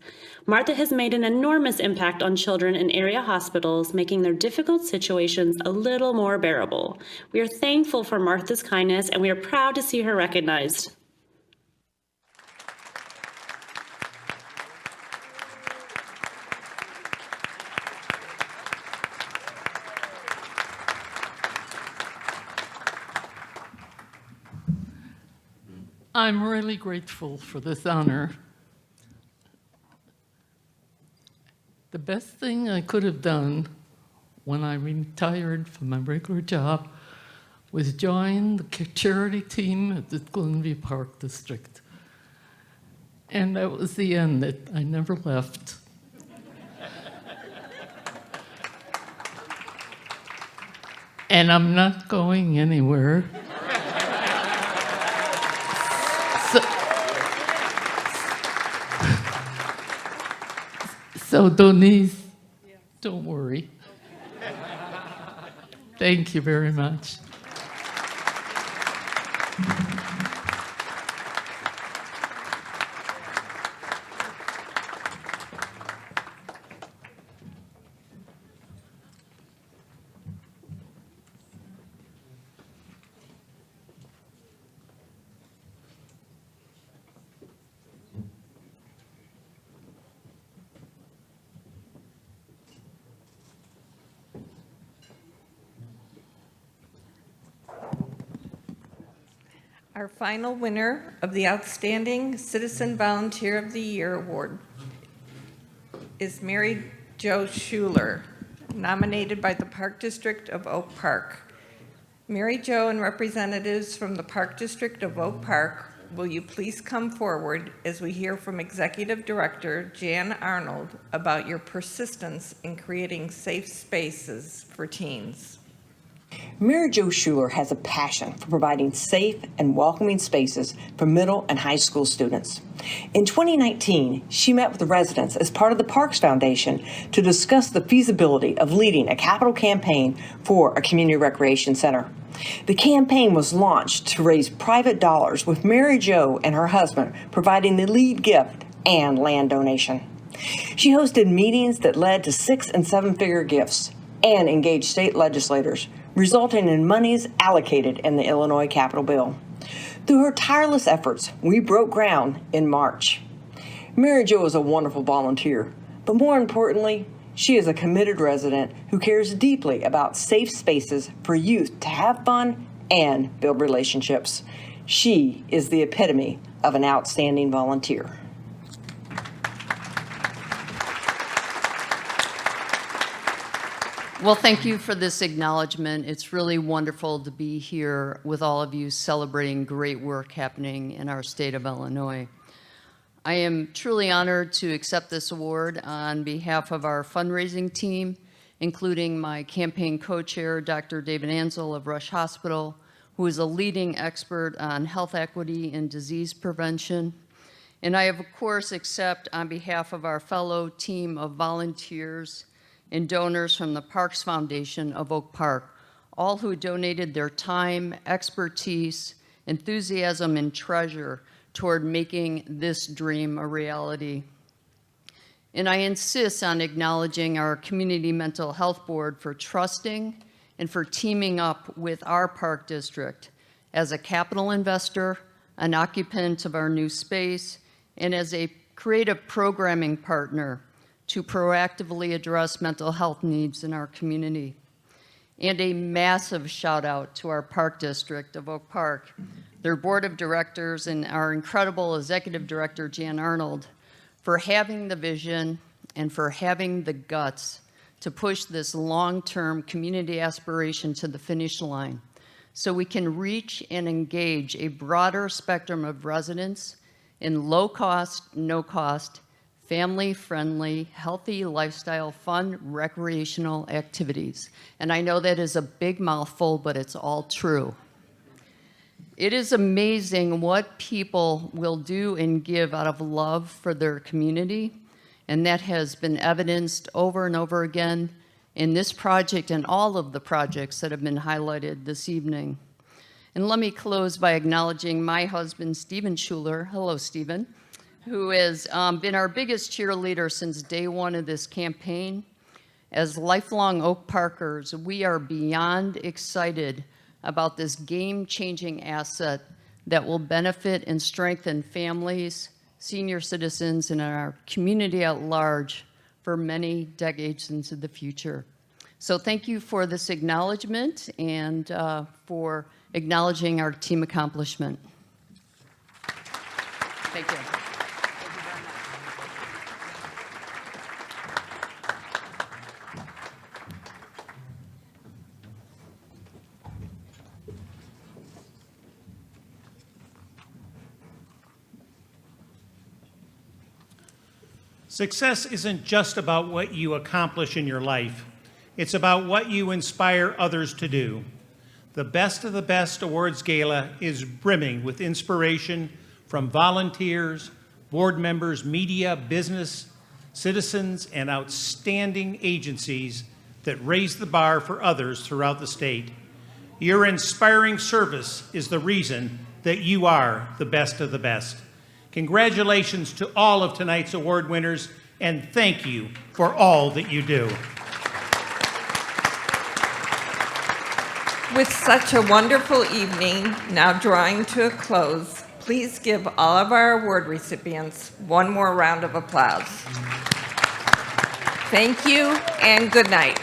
Martha has made an enormous impact on children in area hospitals, making their difficult situations a little more bearable. We are thankful for Martha's kindness, and we are proud to see her recognized. I'm really grateful for this honor. The best thing I could have done when I retired from my regular job was join the charity team at the Glenview Park District. And that was the end. That I never left. And I'm not going anywhere. So Denise, don't worry. Thank you very much. Our final winner of the Outstanding Citizen Volunteer of the Year Award is Mary Jo Schuler, nominated by the Park District of Oak Park. Mary Jo and representatives from the Park District of Oak Park, will you please come forward as we hear from Executive Director Jan Arnold about your persistence in creating safe spaces for teens. Mary Jo Schuler has a passion for providing safe and welcoming spaces for middle and high school students. In 2019, she met with the residents as part of the Parks Foundation to discuss the feasibility of leading a capital campaign for a community recreation center. The campaign was launched to raise private dollars, with Mary Jo and her husband providing the lead gift and land donation. She hosted meetings that led to 6- and 7-figure gifts and engaged state legislators, resulting in monies allocated in the Illinois Capital Bill. Through her tireless efforts, we broke ground in March. Mary Jo is a wonderful volunteer, but more importantly, she is a committed resident who cares deeply about safe spaces for youth to have fun and build relationships. She is the epitome of an outstanding volunteer. Well, thank you for this acknowledgement. It's really wonderful to be here with all of you celebrating great work happening in our state of Illinois. I am truly honored to accept this award on behalf of our fundraising team, including my campaign co-chair, Dr. David Ansel of Rush Hospital, who is a leading expert on health equity and disease prevention. And I, of course, accept on behalf of our fellow team of volunteers and donors from the Parks Foundation of Oak Park, all who donated their time, expertise, enthusiasm, and treasure toward making this dream a reality. And I insist on acknowledging our Community Mental Health Board for trusting and for teaming up with our Park District as a capital investor, an occupant of our new space, and as a creative programming partner to proactively address mental health needs in our community. And a massive shout out to our Park District of Oak Park, their board of directors, and our incredible executive director, Jan Arnold, for having the vision and for having the guts to push this long-term community aspiration to the finish line, so we can reach and engage a broader spectrum of residents in low cost, no cost, family-friendly, healthy lifestyle, fun, recreational activities. And I know that is a big mouthful, but it's all true. It is amazing what people will do and give out of love for their community, and that has been evidenced over and over again in this project and all of the projects that have been highlighted this evening. And let me close by acknowledging my husband, Stephen Schuler. Hello, Stephen. Who has been our biggest cheerleader since day one of this campaign. As lifelong Oak Parkers, we are beyond excited about this game-changing asset that will benefit and strengthen families, senior citizens, and our community at large for many decades into the future. So thank you for this acknowledgement and for acknowledging our team accomplishment. Thank you. Success isn't just about what you accomplish in your life. It's about what you inspire others to do. The Best of the Best Awards Gala is brimming with inspiration from volunteers, board members, media, business, citizens, and outstanding agencies that raise the bar for others throughout the state. Your inspiring service is the reason that you are the best of the best. Congratulations to all of tonight's award winners, and thank you for all that you do. With such a wonderful evening now drawing to a close, please give all of our award recipients one more round of applause. Thank you and good night.